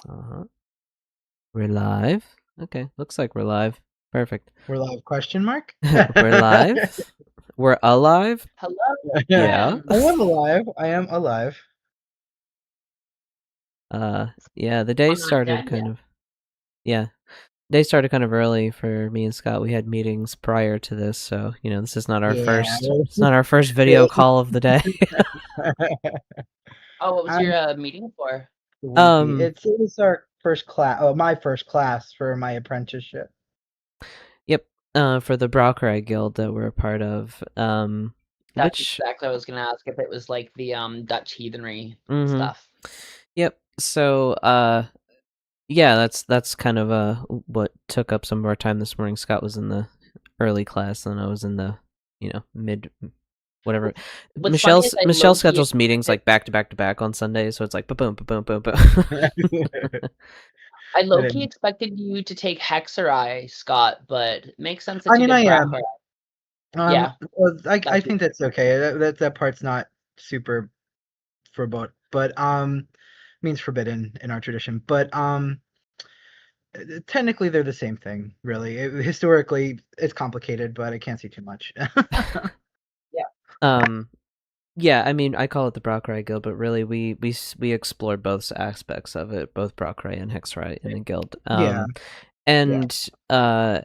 Uh-huh. We're live. Okay, looks like we're live. Perfect. We're live, question mark? We're live. We're alive. Hello, Yeah. friends. I am alive. I am alive. Yeah, the day I'm not started dead kind yet. of yeah. Day started kind of early for me and Scott. We had meetings prior to this, so this is not our Yeah. first video call of the day. Oh, what was I'm your meeting for? sleepy. um It was our first class. Oh, my first class for my apprenticeship. yep, for the Brauerei Guild that we're a part of. That's Which exactly what I was gonna ask if it was like the Dutch heathenry mhm. stuff. Yep. So yeah, that's kind of what took up some of our time this morning. Scott was in the early class, and I was in the mid whatever. What's funny is I Michelle low key schedules meetings expected like back to back to back on Sundays, so it's like boom, boom, boom, boom. I low key I expected you to take Hexerai, Scott, but it makes sense that you mean, I did am. Brauerei. Yeah, Well, I got you. think that's okay. That part's not super forbid, but means forbidden in our tradition. But technically they're the same thing, really. Historically, it's complicated, but I can't see too much. Yeah. um, yeah, I mean, I call it the Brauerei Guild, but really, we explore both aspects of it, both Brauerei and Hexerei in the guild. Yeah. Yeah. And uh,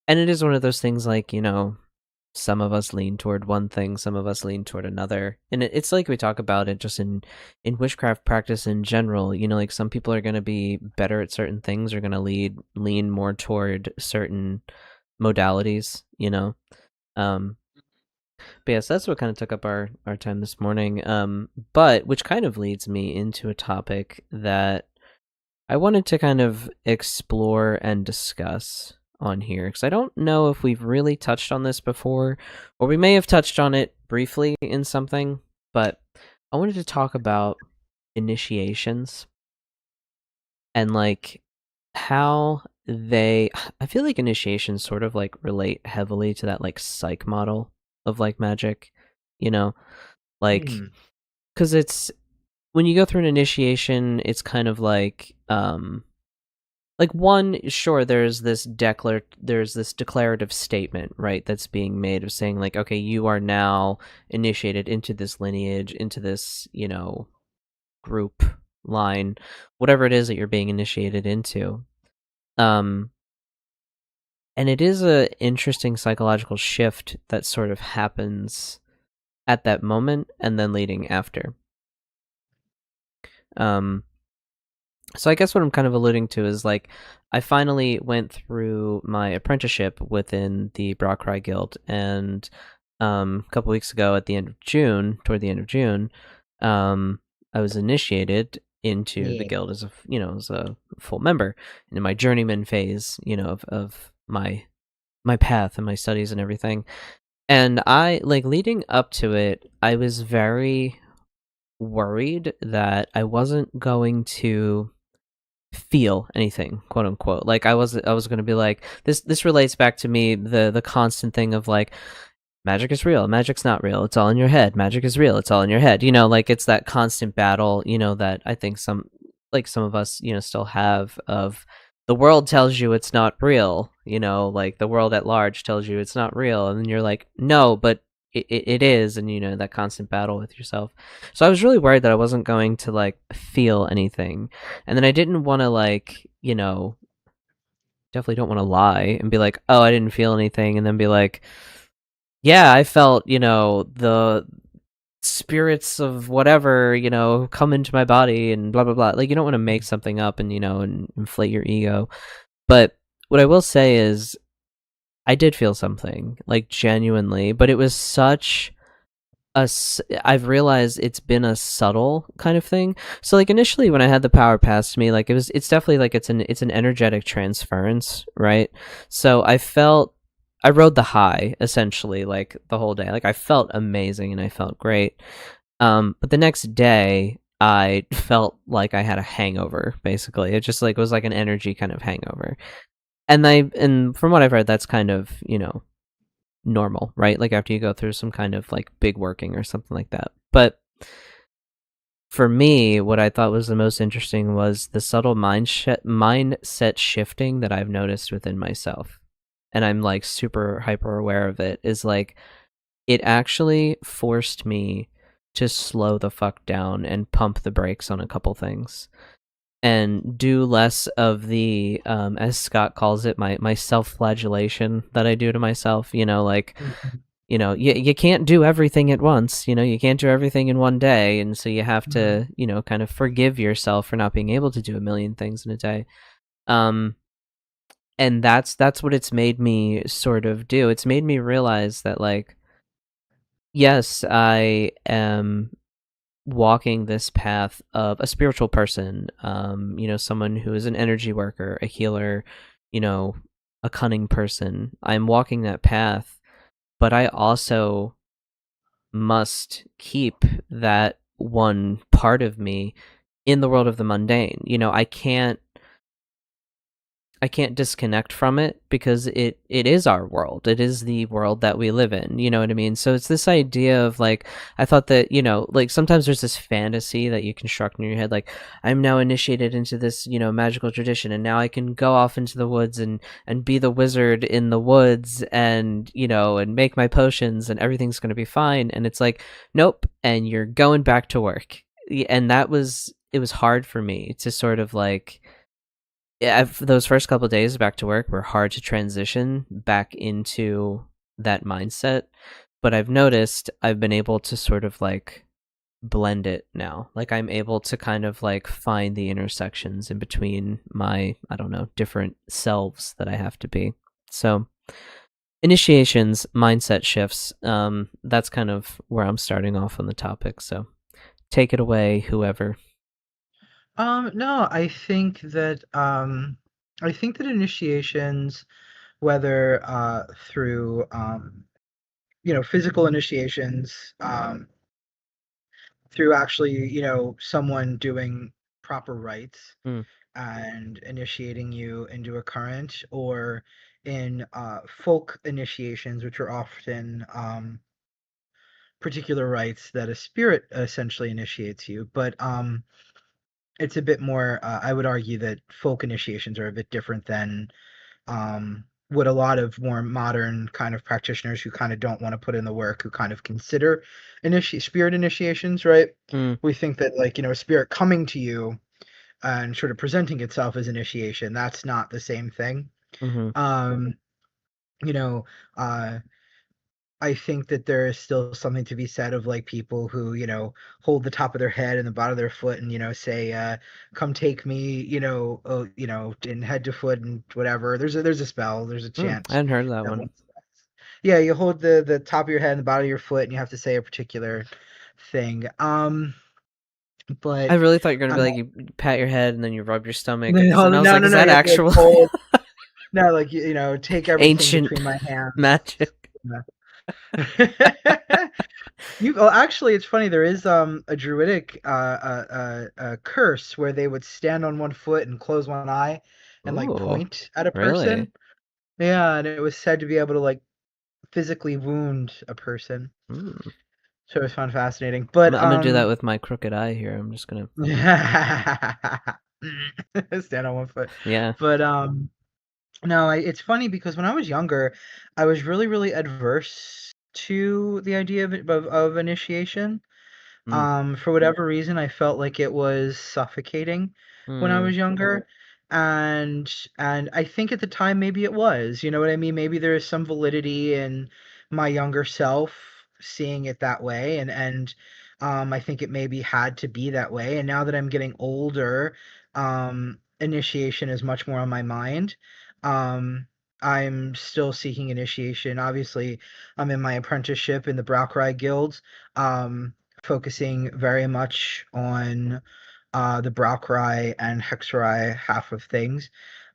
and it is one of those things like some of us lean toward one thing, some of us lean toward another, and it's like we talk about it just in witchcraft practice in general. Like some people are going to be better at certain things, are going to lean more toward certain modalities. Um, but yes, that's what kind of took up our time this morning. But which kind of leads me into a topic that I wanted to kind of explore and discuss on here because I don't know if we've really touched on this before, or we may have touched on it briefly in something, but I wanted to talk about initiations and like how I feel like initiations sort of like relate heavily to that like psych model of like magic, you know, like Hmm. because it's when you go through an initiation, it's kind of like one, sure, there's this declarative statement, right, that's being made of saying like, okay, you are now initiated into this lineage, into this group line, whatever it is that you're being initiated into. um and it is a interesting psychological shift that sort of happens at that moment and then leading after. um So I guess what I'm kind of alluding to is like I finally went through my apprenticeship within the Brauerei Guild, and a couple weeks ago at the end of June, toward the end of June, I was initiated into the Yeah. guild as as a full member in my journeyman phase, of my path and my studies and everything. And I like leading up to it, I was very worried that I wasn't going to feel anything, quote unquote. Like I was going to be like this relates back to me, the constant thing of like magic is real, magic's not real, it's all in your head. Magic is real, it's all in your head. Like it's that constant battle, that I think some of us, still have of the world tells you it's not real, like the world at large tells you it's not real, and then you're like, no, but it is. And that constant battle with yourself. So I was really worried that I wasn't going to like feel anything, and then I didn't want to like definitely don't want to lie and be like, oh, I didn't feel anything, and then be like, yeah, I felt, the spirits of whatever, come into my body and blah blah blah. Like you don't want to make something up and and inflate your ego. But what I will say is I did feel something, like genuinely, but it was such I've realized it's been a subtle kind of thing. So like initially when I had the power passed to me, like it's definitely like it's an energetic transference, right? So I rode the high essentially like the whole day. Like I felt amazing and I felt great. But the next day I felt like I had a hangover basically. It just like was like an energy kind of hangover. And from what I've heard, that's kind of, normal, right? Like after you go through some kind of like big working or something like that. But for me, what I thought was the most interesting was the subtle mindset shifting that I've noticed within myself. And I'm like super hyper aware of it, is like it actually forced me to slow the fuck down and pump the brakes on a couple things and do less of the as Scott calls it, my self-flagellation that I do to myself, like Mhm. you can't do everything at once. You can't do everything in one day, and so you have Mhm. to kind of forgive yourself for not being able to do a million things in a day. um and that's what it's made me sort of do. It's made me realize that, like, yes, I am walking this path of a spiritual person, someone who is an energy worker, a healer, you know a cunning person. I'm walking that path, but I also must keep that one part of me in the world of the mundane. I can't disconnect from it, because it is our world. It is the world that we live in. You know what I mean? So it's this idea of, like, I thought that, like, sometimes there's this fantasy that you construct in your head, like, I'm now initiated into this, magical tradition, and now I can go off into the woods and be the wizard in the woods, and make my potions, and everything's going to be fine. And it's like, nope, and you're going back to work. And it was hard for me to sort of, like, yeah, those first couple of days back to work were hard to transition back into that mindset. But I've noticed I've been able to sort of, like, blend it now. Like, I'm able to kind of, like, find the intersections in between my, I don't know, different selves that I have to be. So initiations, mindset shifts. That's kind of where I'm starting off on the topic. So take it away, whoever. No, I think that initiations, whether through physical initiations, through actually, someone doing proper rites Mm, and initiating you into a current, or in folk initiations, which are often particular rites that a spirit essentially initiates you. But it's a bit more, I would argue that folk initiations are a bit different than what a lot of more modern kind of practitioners who kind of don't want to put in the work, who kind of consider spirit initiations, right? mm, We think that, like, a spirit coming to you and sort of presenting itself as initiation, that's not the same thing. mm-hmm. Um, you know, uh, I think that there is still something to be said of, like, people who, hold the top of their head and the bottom of their foot and, say, come take me, in head to foot and whatever. There's a spell, there's a I chant hadn't heard of that that one. once. Yeah, you hold the top of your head and the bottom of your foot and you have to say a particular thing. I But really thought you were gonna uh, be like, you pat your head and then you rub your stomach, no, and I was no, like, no, is no, that you have to, like, actual hold. No, like, take everything ancient between my hands. magic? Actually, it's funny. There is a druidic curse where they would stand on one foot and close one eye and, like, Ooh, point at a really? person. Yeah, and it was said to be able to, like, physically wound a person. Mm. So it was found fascinating. I'm gonna do that with my crooked eye here. I'm just gonna, stand on one foot. yeah. But no, it's funny because when I was younger, I was really, really adverse to the idea of initiation. Mm, For whatever reason, I felt like it was suffocating when I mm, was younger, and I think at the time maybe it was. You know what I mean? Maybe there is some validity in my younger self seeing it that way, and I think it maybe had to be that way. And now that I'm getting older, initiation is much more on my mind. Um, I'm still seeking initiation. Obviously, I'm in my apprenticeship in the Brauchrei Guild. Focusing very much on the Brauchrei and Hexerei half of things.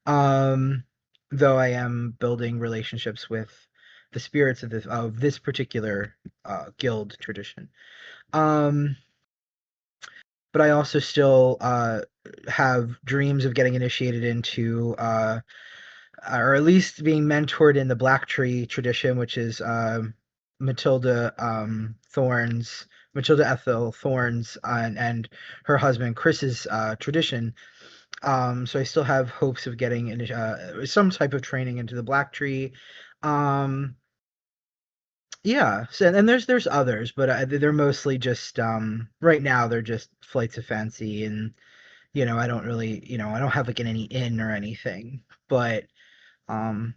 Um, though I am building relationships with the spirits of this particular guild tradition. Um, but I also still have dreams of getting initiated into, or at least being mentored in the Black Tree tradition, which is Matilda Thorne's Matilda Ethel Thorne's and her husband Chris's tradition. So I still have hopes of getting some type of training into the Black Tree. Um, yeah, so, and there's others, but they're mostly just right now they're just flights of fancy, and I don't really, I don't have like any in or anything, but um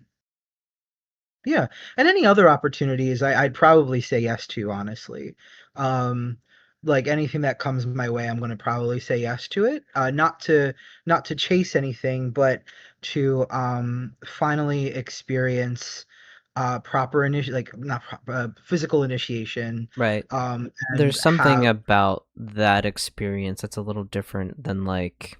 yeah, and any other opportunities I'd probably say yes to, honestly. Um, like anything that comes my way, I'm going to probably say yes to it. Not to chase anything, but to finally experience proper like not physical initiation, Right. and There's something have about that experience that's a little different than like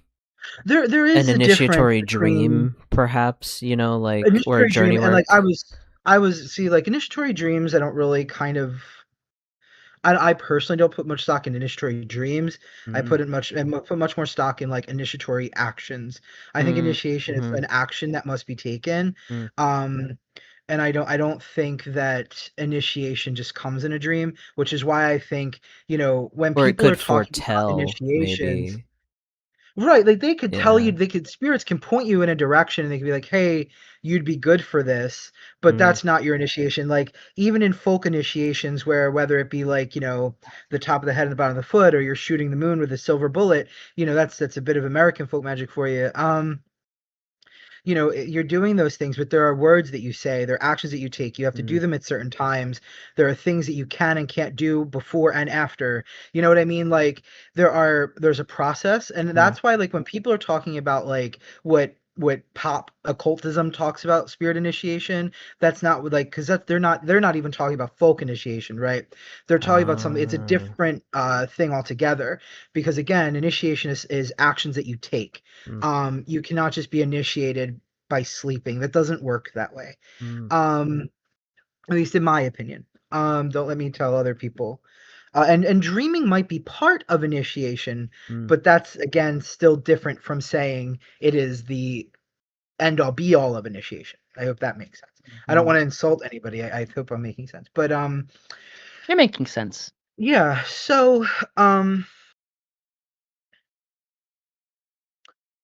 there an is a difference initiatory between dream, perhaps, like, or initiatory journey dream and like work. I was see like initiatory dreams. I don't really kind of I personally don't put much stock in initiatory dreams. Mm, I put much more stock in like initiatory actions. I think mm, initiation is mhm, an action that must be taken. mm. Um, and I don't think that initiation just comes in a dream, which is why I think, when Or it people are could talking about foretell, initiations, maybe. right, like they could tell you, Yeah. spirits can point you in a direction and they could be like, "Hey, you'd be good for this," but Mm, that's not your initiation. Like even in folk initiations where whether it be like, the top of the head and the bottom of the foot or you're shooting the moon with a silver bullet, that's a bit of American folk magic for you. You're doing those things, but there are words that you say, there are actions that you take. You have to do mm, them at certain times. There are things that you can and can't do before and after. You know what I mean? Like there's a process, and mm. that's why like when people are talking about like what pop occultism talks about spirit initiation, that's not like because that they're not even talking about folk initiation, right? They're talking about something. It's a Ah, different thing altogether because again, initiation is actions that you take. mm, You cannot just be initiated by sleeping. That doesn't work that way. mm, Um, at least in my opinion. Don't let me tell other people. And dreaming might be part of initiation, mm, but that's again still different from saying it is the end all be all of initiation. I hope that makes sense. I don't mhm, want to insult anybody. I hope I'm making sense. But You're making sense. yeah. So um,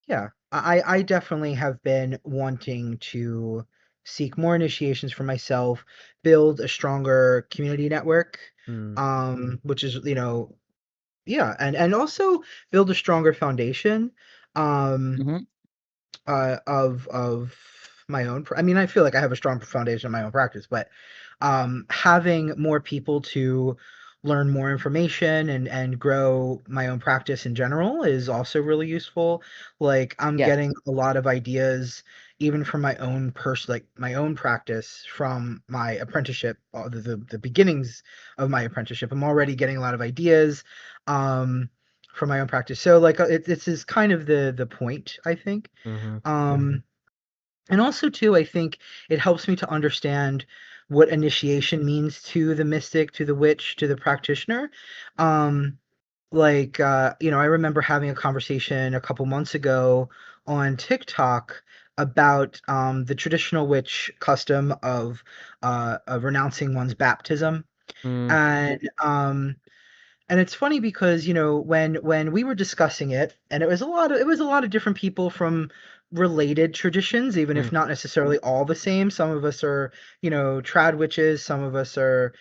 yeah, I definitely have been wanting to seek more initiations for myself, build a stronger community network, mm, which is, yeah, and also build a stronger foundation, um, Hmm. of my own. I mean, I feel like I have a strong foundation in my own practice, but having more people to learn more information and grow my own practice in general is also really useful. Like I'm Yes. getting a lot of ideas even from my own like my own practice from my apprenticeship, the beginnings of my apprenticeship. I'm already getting a lot of ideas um from my own practice. So like this is kind of the point, I think. mhm, Um and also too, I think it helps me to understand what initiation means to the mystic, to the witch, to the practitioner. Um, I remember having a conversation a couple months ago on TikTok about the traditional witch custom of renouncing one's baptism. mm, And it's funny because when we were discussing it, and it was a lot of different people from related traditions, even mm. if not necessarily all the same. Some of us are trad witches, some of us are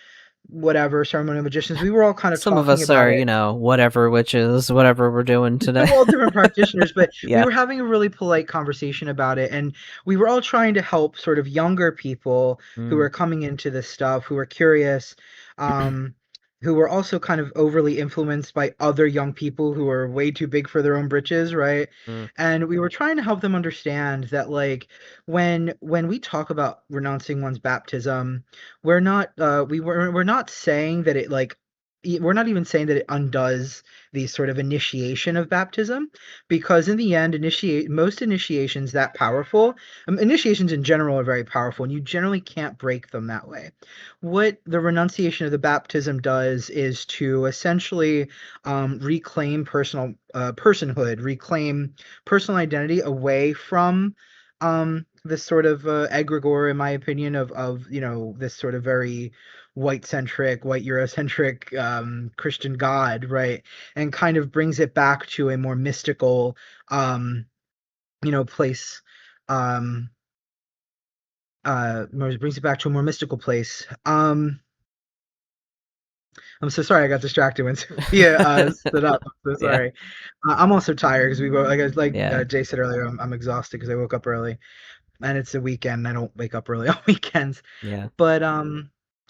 whatever ceremonial magicians. We were all kind of Some of talking us about are, it. whatever witches, whatever we're doing today. We're all different practitioners, but we Yeah. were having a really polite conversation about it, and we were all trying to help sort of younger people who Mm, are coming into this stuff, who are curious, um, who were also kind of overly influenced by other young people who are way too big for their own britches, right? mm, And we were trying to help them understand that, like, when we talk about renouncing one's baptism, we're not saying that it like we're not even saying that it undoes the sort of initiation of baptism, because in the end most initiations that powerful, initiations in general are very powerful and you generally can't break them that way. What the renunciation of the baptism does is to essentially reclaim personhood, reclaim personal identity away from this sort of egregore, in my opinion, of this sort of very white centric, white Eurocentric Christian God, right? And kind of brings it back to a more mystical place. Um, brings it back to a more mystical place. I'm so sorry I got distracted when Sophia stood up. I'm so Yeah. sorry. I'm also tired because we woke, Yeah. Jay said earlier, I'm exhausted because I woke up early, and it's a weekend. I don't wake up early on weekends. Yeah. But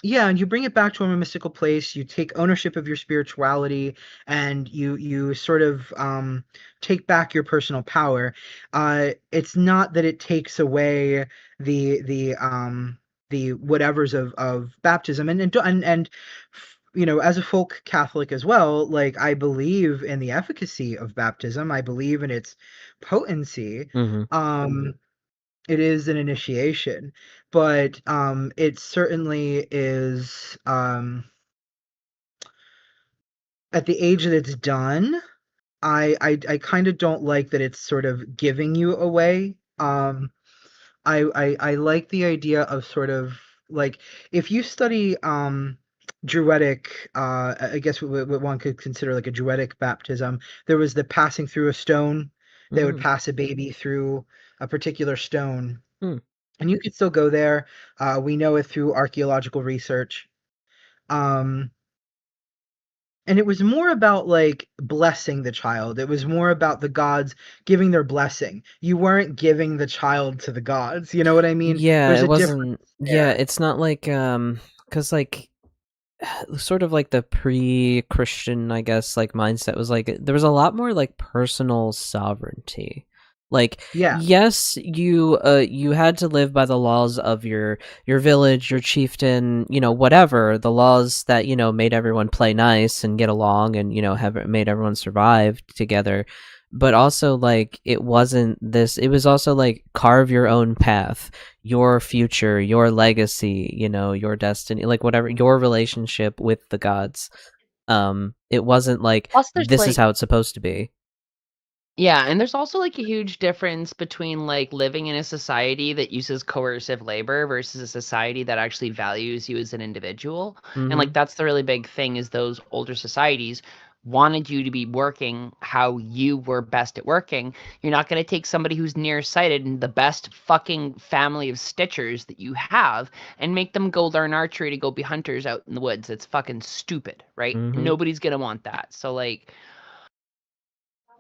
yeah, and you bring it back to a more mystical place. You take ownership of your spirituality, and you sort of take back your personal power. It's not that it takes away the whatevers of baptism, and as a folk Catholic as well, like I believe in the efficacy of baptism. I believe in its potency. Mm-hmm. It is an initiation, but it certainly is, at the age that it's done. I kind of don't like that it's sort of giving you away. I like the idea of sort of like, if you study Druidic, I guess what one could consider like a Druidic baptism. There was the passing through a stone. They would Mm-hmm. pass a baby through a particular stone, Mm. and you could still go there. We know it through archaeological research. Um, and it was more about like blessing the child. It was more about the gods giving their blessing. You weren't giving the child to the gods. You know what I mean? Yeah, There's it a wasn't. difference Yeah, there. it's not like because like sort of like the pre-Christian, I guess, like mindset was like there was a lot more like personal sovereignty. Like, Yeah. yes, you had to live by the laws of your village, your chieftain, whatever, the laws that, made everyone play nice and get along and, have made everyone survive together. But also like it was also like carve your own path, your future, your legacy, your destiny, like whatever, your relationship with the gods. It wasn't like Plus, there's this is like how it's supposed to be. yeah, and there's also like a huge difference between like living in a society that uses coercive labor versus a society that actually values you as an individual. And like Mhm. that's the really big thing is those older societies wanted you to be working how you were best at working. You're not going to take somebody who's nearsighted and the best fucking family of stitchers that you have and make them go learn archery to go be hunters out in the woods. It's fucking stupid, right? Mhm. Nobody's going to want that. So like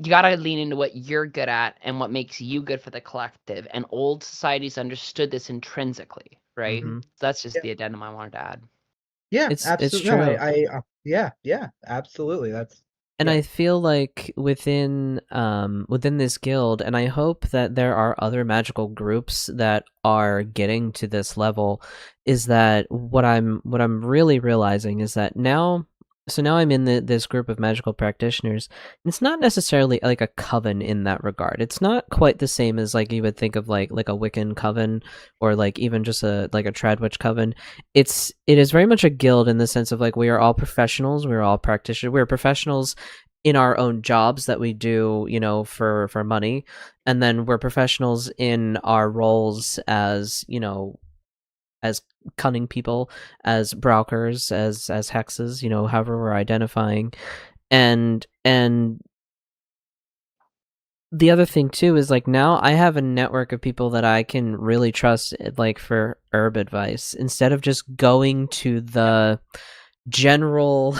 you gotta lean into what you're good at and what makes you good for the collective. And old societies understood this intrinsically, right? Mhm. Mhm. So that's just Yeah. the addendum I wanted to add. Yeah. It's Absolutely. No, true. yeah, yeah, absolutely. That's And yeah. I feel like within this guild, and I hope that there are other magical groups that are getting to this level, is that what I'm really realizing is that now, so now I'm in this group of magical practitioners, and it's not necessarily like a coven in that regard. It's not quite the same as like you would think of like a Wiccan coven or like even just a like a Tradwitch coven. It is very much a guild in the sense of like we are all professionals, we're all practitioners, we're professionals in our own jobs that we do, for money, and then we're professionals in our roles as, as cunning people, as browkers, as hexes, however we're identifying. And the other thing too is like now I have a network of people that I can really trust, like for herb advice instead of just going to the general,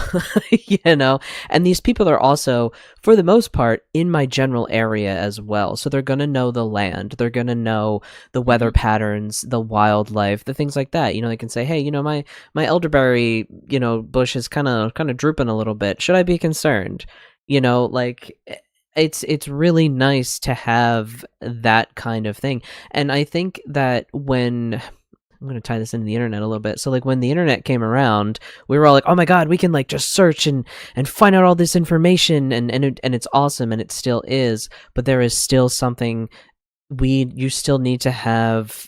and these people are also for the most part in my general area as well, so they're going to know the land, they're going to know the weather Mhm. patterns, the wildlife, the things like that. They can say, hey, my elderberry, bush is kind of drooping a little bit, should I be concerned? Like it's really nice to have that kind of thing. And I think that when I'm going to tie this into the internet a little bit. So like when the internet came around, we were all like, "Oh my god, we can like just search and find out all this information and it's awesome and it still is, but there is still something you still need to have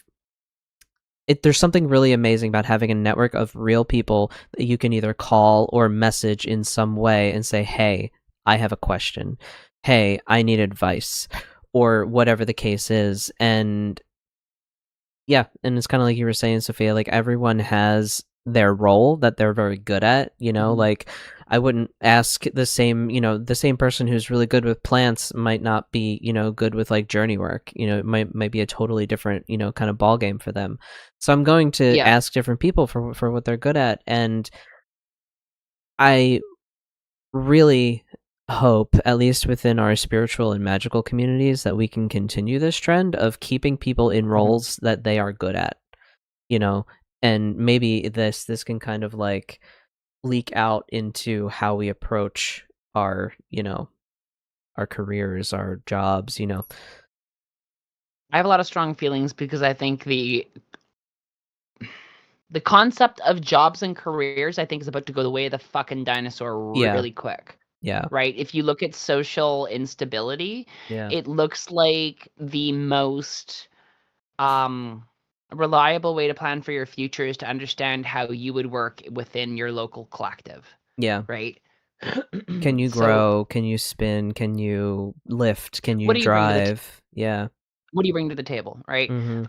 there's something really amazing about having a network of real people that you can either call or message in some way and say, "Hey, I have a question. Hey, I need advice." Or whatever the case is. And Yeah, and it's kind of like you were saying, Sophia, like everyone has their role that they're very good at, Mhm. like I wouldn't ask the same, the same person who's really good with plants might not be, good with like journey work. It might be a totally different, kind of ball game for them. So I'm going to Yeah. ask different people for what they're good at, and I really hope, at least within our spiritual and magical communities, that we can continue this trend of keeping people in Mhm. roles that they are good at, you know, and maybe this can kind of like leak out into how we approach our, our careers, our jobs. I have a lot of strong feelings because I think the concept of jobs and careers, I think, is about to go the way of the fucking dinosaur Yeah, really quick, yeah, right? If you look at social instability, yeah. it looks like the most um reliable way to plan for your future is to understand how you would work within your local collective, Yeah. right? Can you So grow? Can you spin? Can you lift? Can what you do you bring to the drive? Yeah. what do you bring to the table, right? Mhm.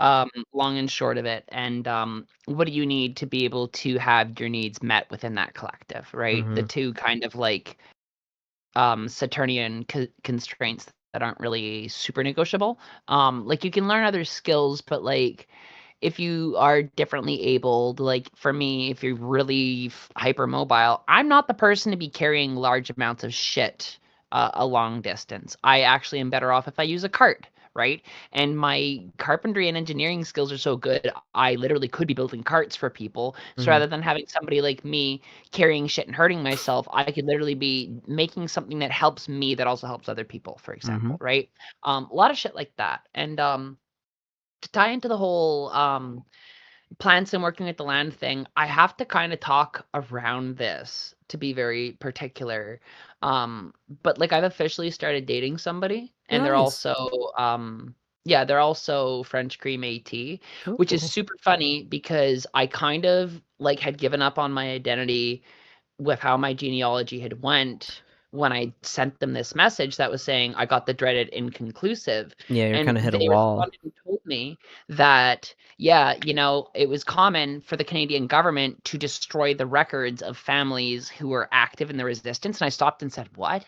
Long and short of it, and what do you need to be able to have your needs met within that collective, right? The Mhm. two kind of like Saturnian constraints that aren't really super negotiable. Like you can learn other skills, but like if you are differently abled, like for me, if you're really hypermobile, I'm not the person to be carrying large amounts of shit a long distance. I actually am better off if I use a cart, right? And my carpentry and engineering skills are so good, I literally could be building carts for people. So Mhm. rather than having somebody like me carrying shit and hurting myself, I could literally be making something that helps me that also helps other people, for Mhm. example, right? A lot of shit like that. And to tie into the whole plants and working with the land thing, I have to kind of talk around this to be very particular. But like I've officially started dating somebody, and they're Nice. also yeah, they're also French cream AT, which is Cool. super funny because I kind of like had given up on my identity with how my genealogy had went when I sent them this message that was saying I got the dreaded inconclusive, Yeah, you're and kind of hit a they wall. responded and told me that yeah, it was common for the Canadian government to destroy the records of families who were active in the resistance, and I stopped and said, "What?"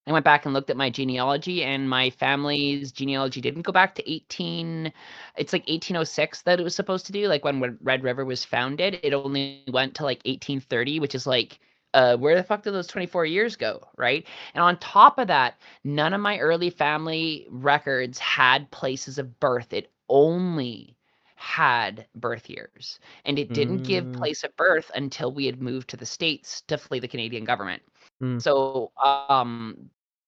I went back and looked at my genealogy, and my family's genealogy didn't go back to 18. It's like 1806 that it was supposed to do. Like when Red River was founded, it only went to like 1830, which is like, where the fuck did those 24 years go, right? And on top of that, none of my early family records had places of birth. It only had birth years, and it didn't give Mm. place of birth until we had moved to the States to flee the Canadian government. Mm. So,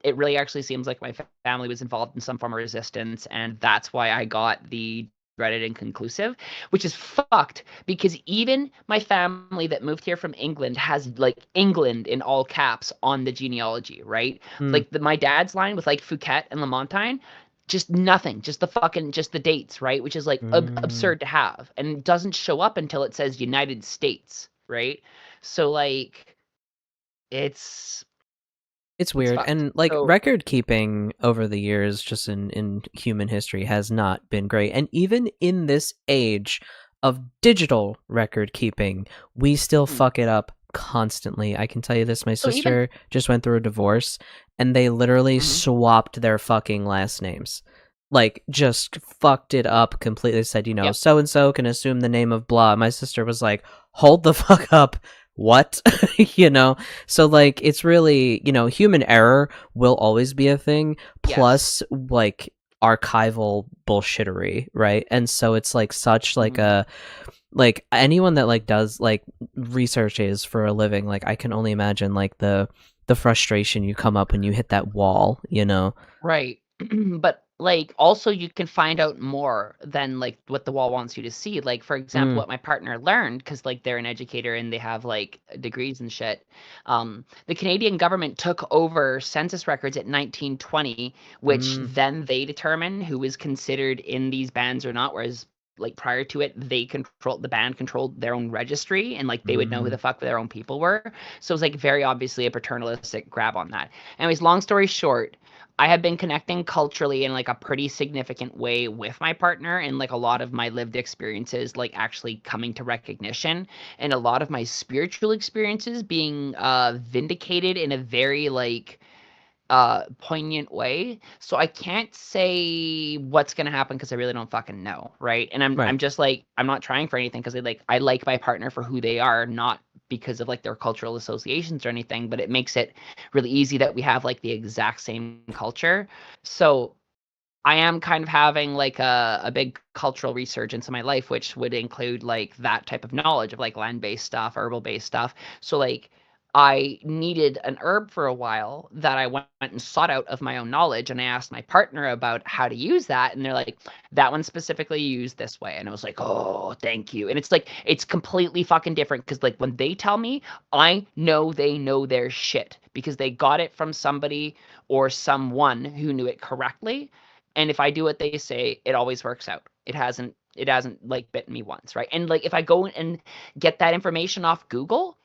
it really actually seems like my family was involved in some form of resistance, and that's why I got the dreaded inconclusive, which is fucked because even my family that moved here from England has like England in all caps on the genealogy, right? Mm. Like my dad's line with like Fouquet and Lamontine, just nothing, just the fucking just the dates, right? Which is like Mm. absurd to have, and doesn't show up until it says United States, right? So like it's It's it's weird. fucked. And like So record keeping over the years, just in human history, has not been great. And even in this age of digital record keeping, we still mhm. fuck it up constantly. I can tell you this, my So even sister just went through a divorce and they literally mhm, swapped their fucking last names. Like just fucked it up completely. Said, yep, so and so can assume the name of blah. My sister was like, hold the fuck up. What? you know? So like it's really, human error will always be a thing, yes, plus like archival bullshittery, right? And so it's like such like mhm, a like anyone that like does like researches for a living, like I can only imagine like the frustration you come up when you hit that wall. right. But, like, also you can find out more than, like, what the wall wants you to see. Like, for example, Mm, what my partner learned, because like, they're an educator and they have, like, degrees and shit, the Canadian government took over census records at 1920, which mm, then they determine who is considered in these bands or not, whereas like prior to it the band controlled their own registry, and like they would know who mm, the fuck their own people were. So it was like very obviously a paternalistic grab on that. Anyways, long story short, I have been connecting culturally in like a pretty significant way with my partner, and like a lot of my lived experiences like actually coming to recognition, and a lot of my spiritual experiences being vindicated in a very like poignant way. So I can't say what's gonna happen because I really don't fucking know, right? And I'm Right. I'm just like I'm not trying for anything because I like my partner for who they are, not because of like their cultural associations or anything, but it makes it really easy that we have like the exact same culture. So I am kind of having like a big cultural resurgence in my life, which would include like that type of knowledge of like land-based stuff, herbal-based stuff. So like I needed an herb for a while that I went and sought out of my own knowledge, and I asked my partner about how to use that, and they're like, that one specifically used this way. And I was like, oh, thank you. And it's like it's completely fucking different because like when they tell me, I know they know their shit because they got it from somebody or someone who knew it correctly, and if I do what they say, it always works out. It hasn't like bitten me once, right? And like if I go and get that information off Google,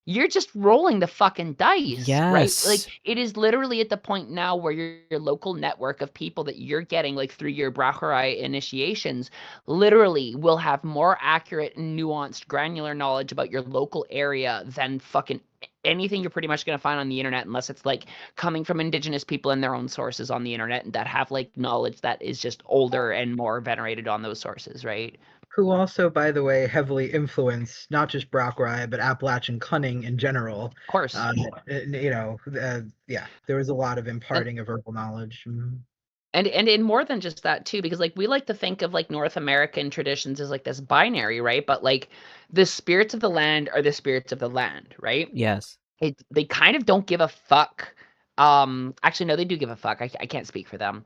you're just rolling the fucking dice, right? Like Yes. it is literally at the point now where your local network of people that you're getting like through your Brahmarai initiations literally will have more accurate and nuanced granular knowledge about your local area than fucking anything you're pretty much going to find on the internet, unless it's like coming from indigenous people and their own sources on the internet that have like knowledge that is just older and more venerated on those sources, right? Who also, by the way, heavily influenced not just Brock Rye, but Appalachian cunning in general. Of course. Yeah, there was a lot of And imparting of herbal knowledge. Mhm. and in more than just that too, because like we like to think of like North American traditions as like this binary, right? But like the spirits of the land are the spirits of the land, right? Yes. They kind of don't give a fuck. Actually no, they do give a fuck. I can't speak for them.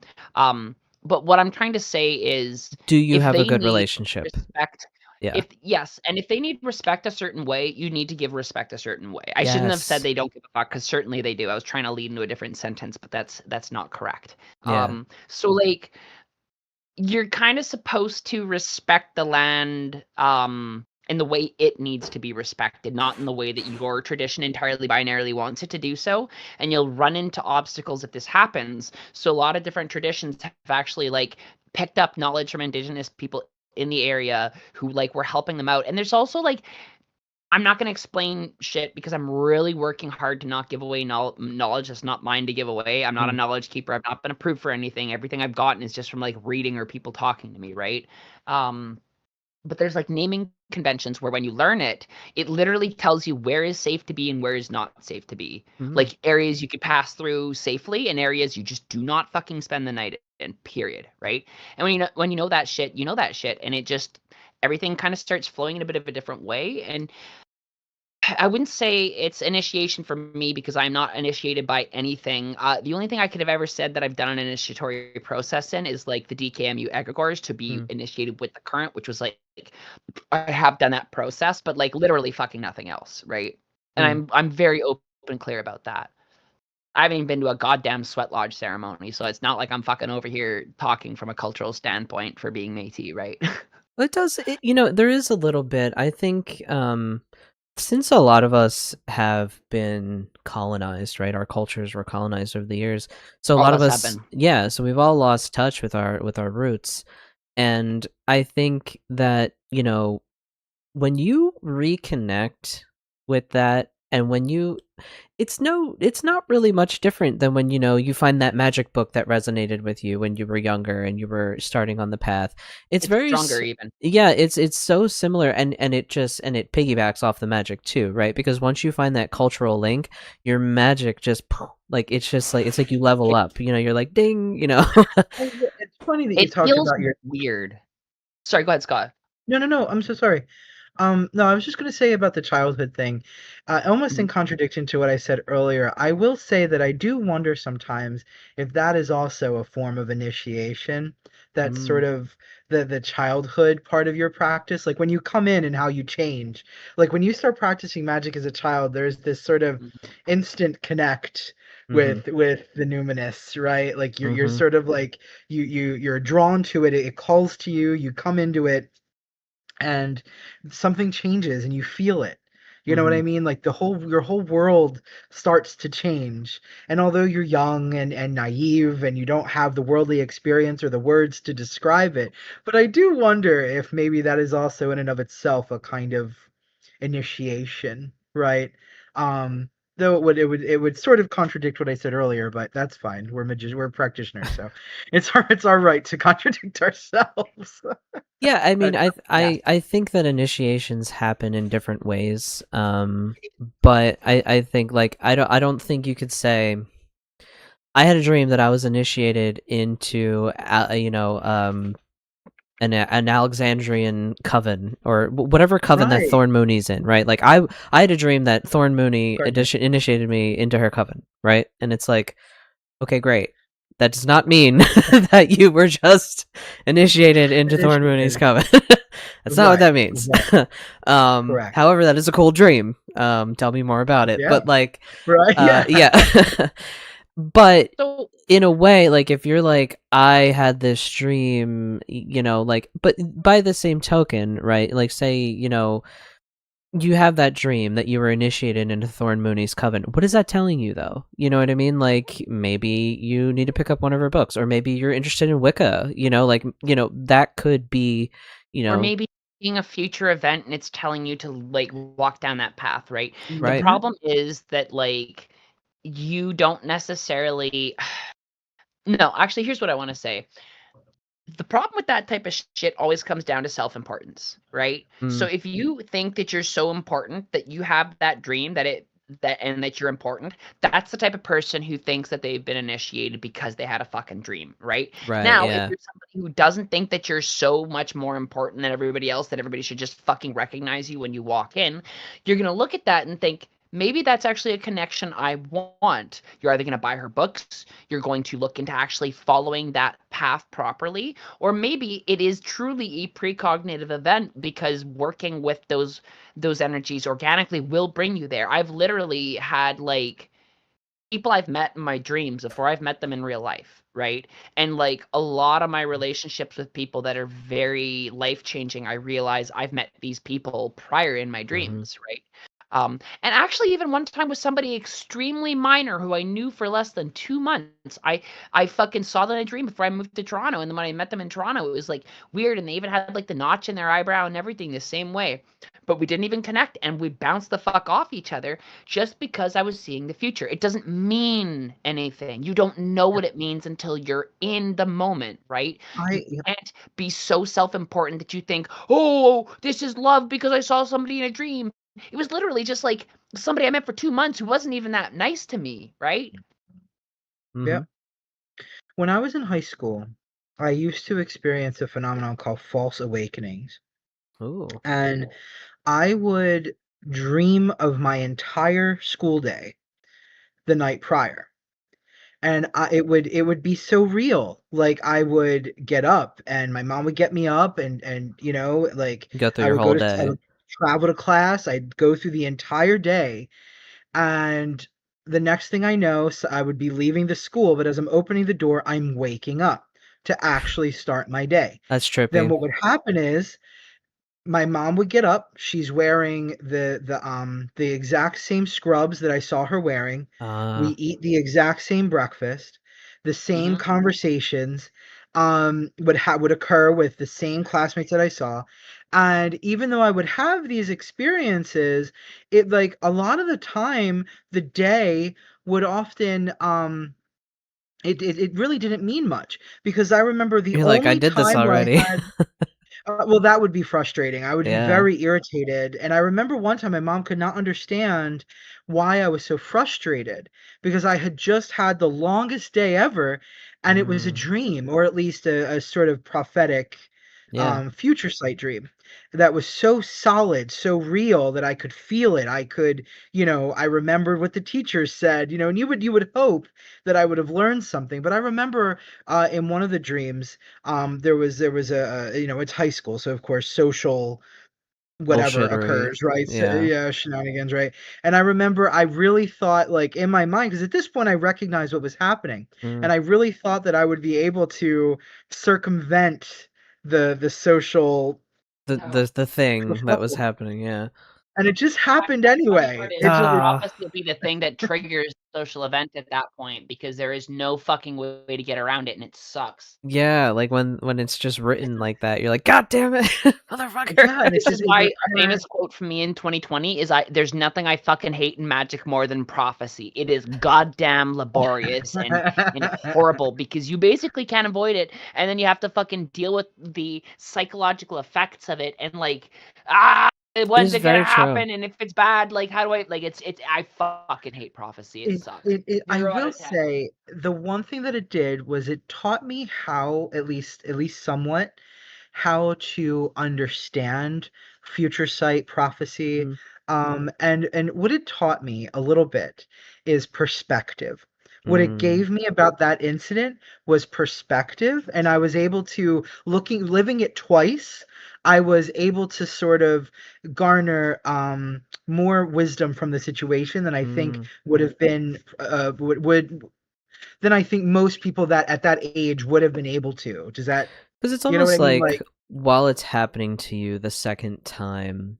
But what I'm trying to say is Do you if have a they good need relationship? respect, Yeah. if yes, and if they need respect a certain way, you need to give respect a certain way. I shouldn't have said Yes. they don't give a fuck because certainly they do. I was trying to lead into a different sentence, but that's not correct. Yeah. So like you're kind of supposed to respect the land in the way it needs to be respected, not in the way that your tradition entirely binarily wants it to do so. And you'll run into obstacles if this happens. So a lot of different traditions have actually like picked up knowledge from indigenous people in the area who like were helping them out. And there's also like I'm not going to explain shit because I'm really working hard to not give away knowledge that's not mine to give away. I'm not a Mm. knowledge keeper. I've not been approved for anything. Everything I've gotten is just from like reading or people talking to me, right? Um, but there's like naming conventions where when you learn it, it literally tells you where is safe to be and where is not safe to be. Mm. Like areas you could pass through safely and areas you just do not fucking spend the night in, period, right? And when you know that shit, you know that shit, and it just everything kind of starts flowing in a bit of a different way. And I wouldn't say it's initiation for me because I'm not initiated by anything. The only thing I could have ever said that I've done an initiatory process in is like the DKMU egregores to be Mm. initiated with the current, which was like I have done that process, but like literally fucking nothing else, right? And Mm. I'm very open and clear about that. I haven't even been to a goddamn sweat lodge ceremony, so it's not like I'm fucking over here talking from a cultural standpoint for being Métis, right? Well, it does there is a little bit. I think since a lot of us have been colonized, right? Our cultures were colonized over the years. So a All lot of of us have us, been. yeah, so we've all lost touch with our roots. And I think that, when you reconnect with that, and when you it's not really much different than when, you find that magic book that resonated with you when you were younger and you were starting on the path. It's It's very stronger even. yeah, it's so similar, and it piggybacks off the magic too, right? Because once you find that cultural link, your magic just like it's like you level It up, you're like ding. Oh, yeah, it's funny that you it talk feels about your. weird. Sorry, go ahead, Scott. No, no, no. I'm so sorry. No, I was just going to say about the childhood thing, almost in Mhm, contradiction to what I said earlier. I will say that I do wonder sometimes if that is also a form of initiation. That's Mm, sort of the childhood part of your practice, like when you come in and how you change. Like when you start practicing magic as a child, there's this sort of mhm. instant connect mhm, with the numinous, right? Like you're mhm, sort of like you're drawn to it. It calls to you. You come into it and something changes and you feel it. You know what I Mhm. mean? Like your whole world starts to change. And although you're young and naive and you don't have the worldly experience or the words to describe it, but I do wonder if maybe that is also in and of itself a kind of initiation, right? Um, though it would sort of contradict what I said earlier, but that's fine. We're practitioners, so it's our right to contradict ourselves. Yeah, I mean, But Yeah. I think that initiations happen in different ways. But I think like I don't think you could say I had a dream that I was initiated into an Alexandrian coven or whatever coven that right, Thorn Mooney's in, right? Like I had a dream that Thorn Mooney pardon me. initiated me into her coven, right? And it's like, okay, great. That does not mean that you were just initiated into Thorn Mooney's Initiated. coven. That's not what Right, that means. right, correct. However, that is a cool dream. Tell me more about it. Yeah, But like, right, yeah. yeah. But So in a way, like if you're like, I had this dream, like, but by the same token, right? Like, say, you have that dream that you were initiated into Thorn Mooney's coven. What is that telling you, though? You know what I mean? Like, maybe you need to pick up one of her books, or maybe you're interested in Wicca. Like, that could be, you or know, maybe being a future event and it's telling you to like walk down that path, right? The right, Hmm. problem is that like you don't necessarily no, actually here's what I want to say. The problem with that type of shit always comes down to self-importance, right? So mm, if you think that you're so important that you have that dream that you're important, that's the type of person who thinks that they've been initiated because they had a fucking dream, right? right, Now, if yeah, you're somebody who doesn't think that you're so much more important than everybody else that everybody should just fucking recognize you when you walk in, you're going to look at that and think maybe that's actually a connection I want. You're either going to buy her books, you're going to look into actually following that path properly, or maybe it is truly a precognitive event because working with those energies organically will bring you there. I've literally had like people I've met in my dreams before I've met them in real life, right? And like a lot of my relationships with people that are very life changing, I realize I've met these people prior in my hmm dreams, right? And actually, even one time with somebody extremely minor who I knew for less than 2 months, I fucking saw them in a dream before I moved to Toronto, and then when I met them in Toronto, it was like weird, and they even had like the notch in their eyebrow and everything the same way, but we didn't even connect, and we bounced the fuck off each other just because I was seeing the future. It doesn't mean anything. You don't know what it means until you're in the moment, right? You Yep. can't be so self important that you think, oh, this is love because I saw somebody in a dream. It was literally just like somebody I met for 2 months who wasn't even that nice to me, right? hmm Yep. When I was in high school, I used to experience a phenomenon called false awakenings. ooh, And I would dream of my entire school day the night prior. And it would be so real. Like I would get up and my mom would get me up and like go through I your would whole go to I day. would travel to class, I'd go through the entire day. And the next thing I know, so I would be leaving the school, but as I'm opening the door, I'm waking up to actually start my day. That's Then trippy. what would happen is my mom would get up. She's wearing the exact same scrubs that I saw her wearing. We Uh, eat the exact same breakfast. The same Hmm. conversations would occur with the same classmates that I saw. And even though I would have these experiences, it like a lot of the time the day would often it really didn't mean much because I remember the you're like, I only did this time where I already. had well, that would be frustrating. I would be Yeah. very irritated. And I remember one time my mom could not understand why I was so frustrated because I had just had the longest day ever and it was a Mm, dream, or at least a sort of prophetic yeah. future sight dream that was so solid, so real that I could feel it. I could, I remembered what the teachers said, and you would hope that I would have learned something. But I remember in one of the dreams there was it's high school, so of course social whatever Bullshittery. occurs, right? So, Yeah. yeah, shenanigans, right? And I remember I really thought, like in my mind, because at this point I recognized what was happening, Mm. and I really thought that I would be able to circumvent the social The thing that was kerfuffle. happening, yeah. and it just happened The funny anyway. part is It just prophecy will be the thing that triggers the social event at that point because there is no fucking way to get around it, and it sucks. Yeah, like when it's just written like that, you're like, God damn it, motherfucker. yeah, and This it's is just why your a famous parents. quote from me in 2020 is there's nothing I fucking hate in magic more than prophecy. It is goddamn laborious and horrible because you basically can't avoid it, and then you have to fucking deal with the psychological effects of it and like when's It's it gonna very true. happen, and if it's bad, like how do I like it's I fucking hate prophecy. It sucks. I 0 out will of 10. say the one thing that it did was it taught me how, at least somewhat, how to understand future sight prophecy. Mm, And what it taught me a little bit is perspective. What it mm, gave me about that incident was perspective, and I was able to, living it twice, I was able to sort of garner more wisdom from the situation than I think mm. would have been would than I think most people that at that age would have been able to. Does that, Because it's you know what almost I mean? like Like, while it's happening to you the second time,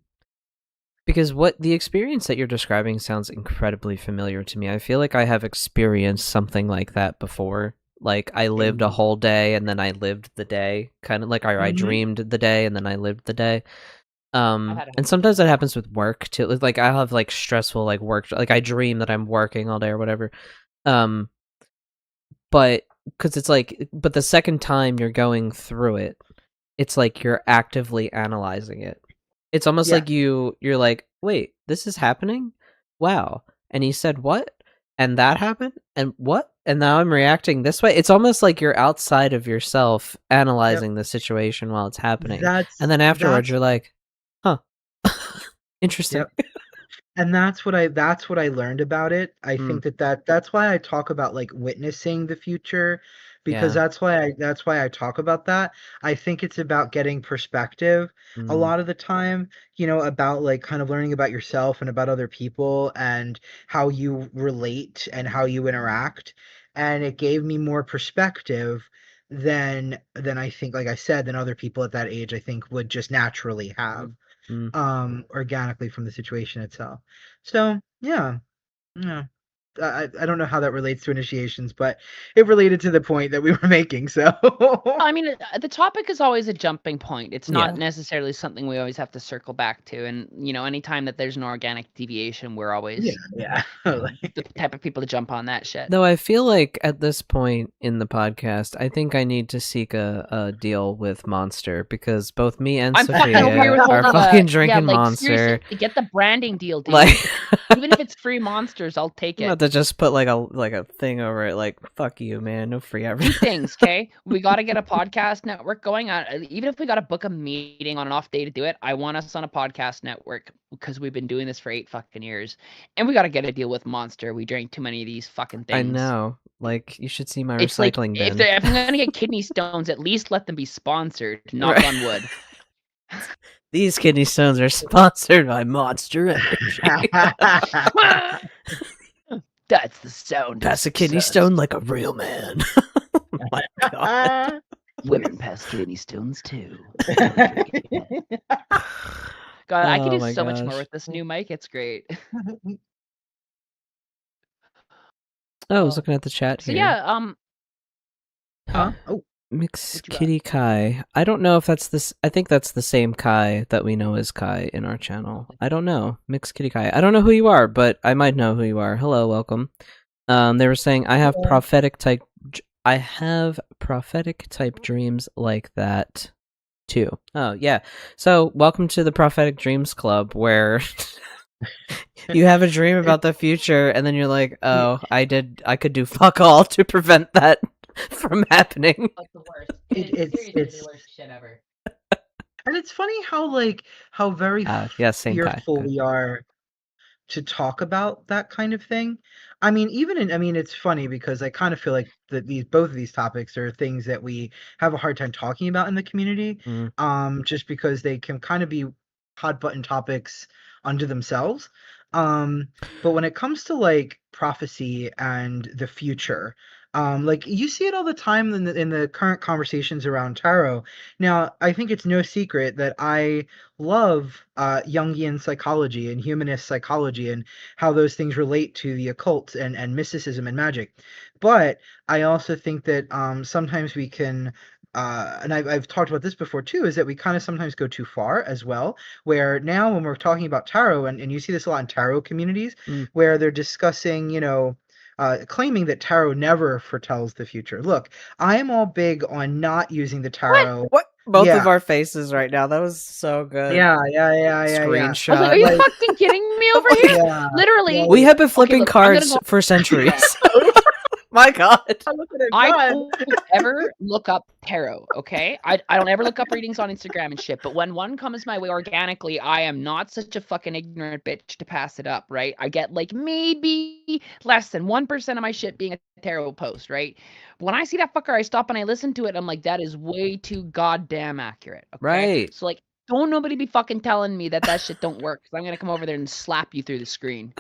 because what the experience that you're describing sounds incredibly familiar to me. I feel like I have experienced something like that before. Like I lived a mm-hmm. whole day and then I lived the day, kind of like I dreamed the day and then I lived the day. I've had And a sometimes that happens with work too. Like I'll have like stressful like work, like I dream that I'm working all day or whatever. Um, but because it's like, but the second time you're going through it, it's like you're actively analyzing it. It's almost Yeah, like you're like, wait, this is happening? Wow. And he said what? And that happened? And what? And now I'm reacting this way. It's almost like you're outside of yourself yep. analyzing the situation while it's happening. And then afterwards That's you're like, huh. Interesting. yep. And that's what I learned about it. I Mm, think that's why I talk about like witnessing the future, because yeah. that's why I talk about that. I think it's about getting perspective a Mm, lot of the time, about like kind of learning about yourself and about other people and how you relate and how you interact. And it gave me more perspective than I think, like I said, than other people at that age I think would just naturally have mm, mm. organically from the situation itself. So yeah, yeah. I don't know how that relates to initiations, but it related to the point that we were making. So I mean, the topic is always a jumping point. It's not Yeah. necessarily something we always have to circle back to. And, anytime that there's an organic deviation, we're yeah, always yeah. the type of people to jump on that shit. Though I feel like at this point in the podcast, I think I need to seek a deal with Monster because both me and I'm fucking over here Sophia with are holding fucking yeah, drinking like seriously, Monster. get the branding deal, dude. Like, Even if it's free monsters, I'll take I'm it. about to just put like a thing over it. Like, fuck you, man. No free Two advertising. things, okay? We got to get a podcast network going. Even if we got to book a meeting on an off day to do it, I want us on a podcast network because we've been doing this for 8 fucking years. And we got to get a deal with Monster. We drank too many of these fucking I things. know. Like, you should see my It's like recycling if bin. they're if I'm gonna get kidney stones, at least let them be sponsored. Knock Right. on wood. These kidney stones are sponsored by Monster Energy. That's the sound of Pass a kidney success. stone like a real man. Oh my god. Women pass kidney stones too. Don't drink it. God, I could Oh do my so much more gosh. with this new mic. It's great. Oh, I was looking at the chat So here. yeah, Huh? Oh, Mix what you got? Kitty Kai. I don't know if that's this. I think that's the same Kai that we know as Kai in our channel. I don't know. Mix Kitty Kai. I don't know who you are, but I might know who you are. Hello, welcome. They were saying I have prophetic type. I have prophetic type dreams like that too. Oh yeah. So welcome to the Prophetic Dreams Club, where you have a dream about the future, and then you're like, "Oh, I could do fuck all to prevent that from happening." Like the worst. it's the worst shit ever. and it's funny how very Yeah, same Kai. fearful Good. we are to talk about that kind of thing. I mean, it's funny because I kind of feel like that these both of these topics are things that we have a hard time talking about in the community, Mm, just because they can kind of be hot button topics unto themselves. Um, but when it comes to like prophecy and the future, Like you see it all the time in the current conversations around tarot. Now, I think it's no secret that I love Jungian psychology and humanist psychology and how those things relate to the occult and mysticism and magic. But I also think that sometimes we can and I've talked about this before too, is that we kind of sometimes go too far as well. Where now, when we're talking about tarot, and you see this a lot in tarot communities, Mm. where they're discussing, claiming that tarot never foretells the future. Look, I am all big on not using the What? tarot. What? Both Yeah, of our faces right now. That was so good. yeah. I was like, are Screenshot. you Like, fucking kidding me over Like, here? yeah, Literally. we like, have been Okay, flipping look, I'm gonna cards go. for yeah. centuries. My God. Look what I've I done. don't ever look up tarot, okay? I don't ever look up readings on Instagram and shit, but when one comes my way organically, I am not such a fucking ignorant bitch to pass it up, right? I get like maybe less than 1% of my shit being a tarot post, right? When I see that fucker, I stop and I listen to it, I'm like, that is way too goddamn accurate, okay? Right. So like, don't nobody be fucking telling me that shit don't work, because I'm gonna come over there and slap you through the screen.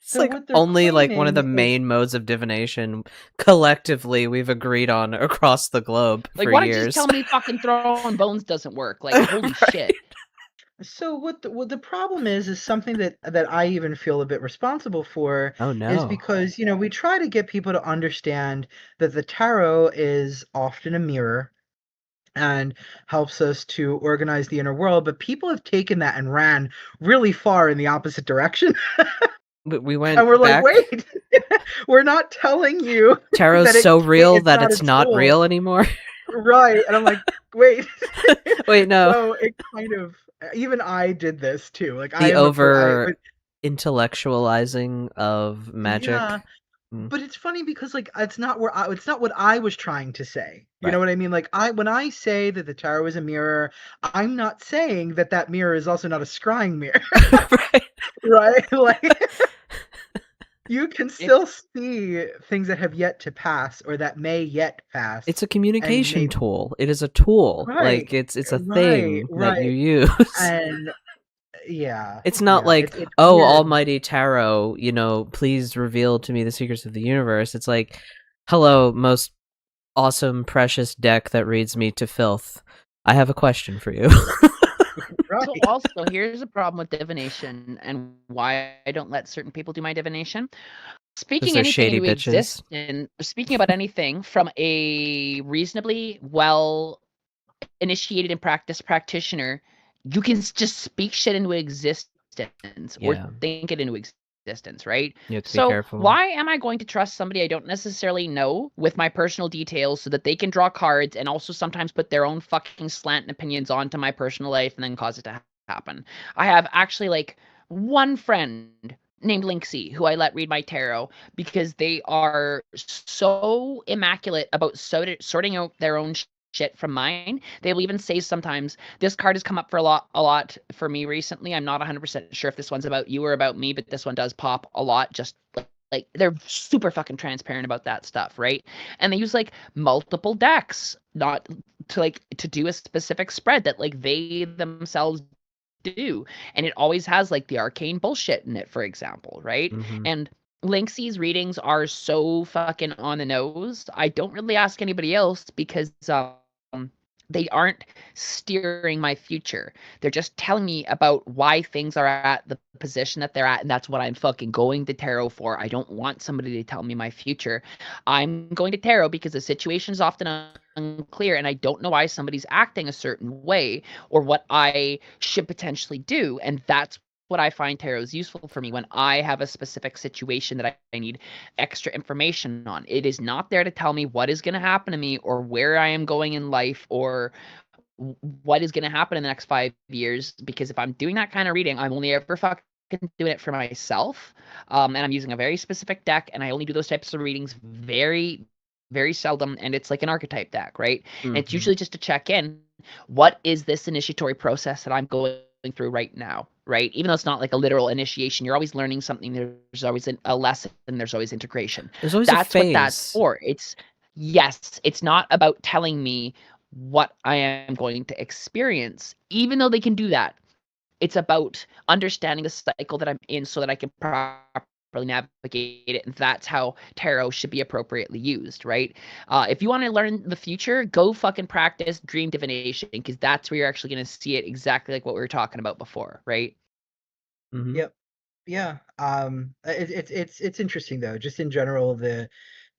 It's So like what they're only like one of the claiming is main modes of divination collectively we've agreed on across the globe Like, for why don't you just years. tell me fucking throwing bones doesn't work? Like, holy Right. shit. so what the problem is something that I even feel a bit responsible for Oh is no. because we try to get people to understand that the tarot is often a mirror and helps us to organize the inner world, but people have taken that and ran really far in the opposite direction. We And went we're like, back. wait, we're not telling you Tarot's that so real it's that not a it's not tool. real anymore. Right. And I'm like, wait. Wait, no. So it kind of, even I did this too. Like I The am over intellectualizing of yeah, magic. Mm. but it's funny because like it's not what I was trying to say. You know Right. what I mean? Like when I say that the tarot is a mirror, I'm not saying that that mirror is also not a scrying mirror, Right. right? Like you can still It's see things that have yet to pass or that may yet pass It's a and communication may tool. It is a tool. right, Like it's a right, thing that you right. use. And yeah, It's not yeah, like, it's oh, weird. almighty tarot, please reveal to me the secrets of the universe. It's like, hello, most awesome, precious deck that reads me to filth. I have a question for you. so Right. also here's a problem with divination and why I don't let certain people do my divination. Because Speaking they're anything shady into bitches. existence, speaking about anything from a reasonably well initiated and practiced practitioner, you can just speak shit into existence or Yeah, think it into existence, right? you have to be So careful. why am I going to trust somebody I don't necessarily know with my personal details so that they can draw cards and also sometimes put their own fucking slant and opinions onto my personal life and then cause it to happen? I have actually like one friend named Linksy who I let read my tarot because they are so immaculate about sorting out their own shit from mine. They will even say sometimes this card has come up for a lot for me recently. I'm not 100% sure if this one's about you or about me, but this one does pop a lot. Just like they're super fucking transparent about that stuff, right? And they use like multiple decks, not to do a specific spread that like they themselves do. And it always has like the arcane bullshit in it, for example, right? Hmm. And Linksy's readings are so fucking on the nose. I don't really ask anybody else because they aren't steering my future. They're just telling me about why things are at the position that they're at, and that's what I'm fucking going to tarot for. I don't want somebody to tell me my future. I'm going to tarot because the situation is often unclear, and I don't know why somebody's acting a certain way or what I should potentially do, and that's what I find tarot is useful for me when I have a specific situation that I need extra information on. It is not there to tell me what is going to happen to me or where I am going in life or what is going to happen in the next 5 years. Because if I'm doing that kind of reading, I'm only ever fucking doing it for myself. And I'm using a very specific deck, and I only do those types of readings very, very seldom. And it's like an archetype deck, right? And it's Hmm. usually just to check in. What is this initiatory process that I'm going through right now, right? Even though it's not like a literal initiation, you're always learning something. There's always a lesson, and there's always integration. There's always a That's what that's phase. for. Yes, it's not about telling me what I am going to experience, even though they can do that. It's about understanding the cycle that I'm in so that I can navigate it, and that's how tarot should be appropriately used, right? If you want to learn the future, go fucking practice dream divination, because that's where you're actually going to see it exactly like what we were talking about before, right? Mm-hmm. Yep. Yeah. It's interesting though, just in general,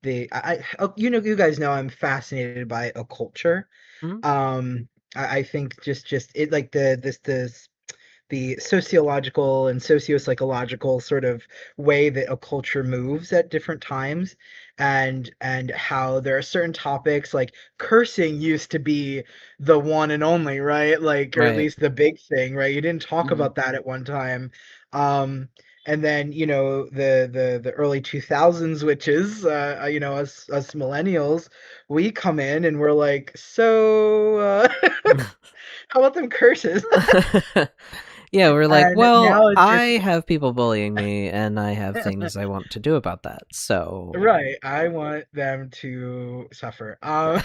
you guys know I'm fascinated by a culture. Mm-hmm. I think just it, like, the sociological and socio-psychological sort of way that a culture moves at different times, and how there are certain topics, like cursing used to be the one and only, right? Like, or at Right. least the big thing, right? You didn't talk Mhm. about that at one time. And then, the early 2000s witches, us millennials, we come in and we're like, so how about them curses? Yeah, we're like, And well, now I have people bullying me, and I have things I want to do about that. So, right, I want them to suffer. It was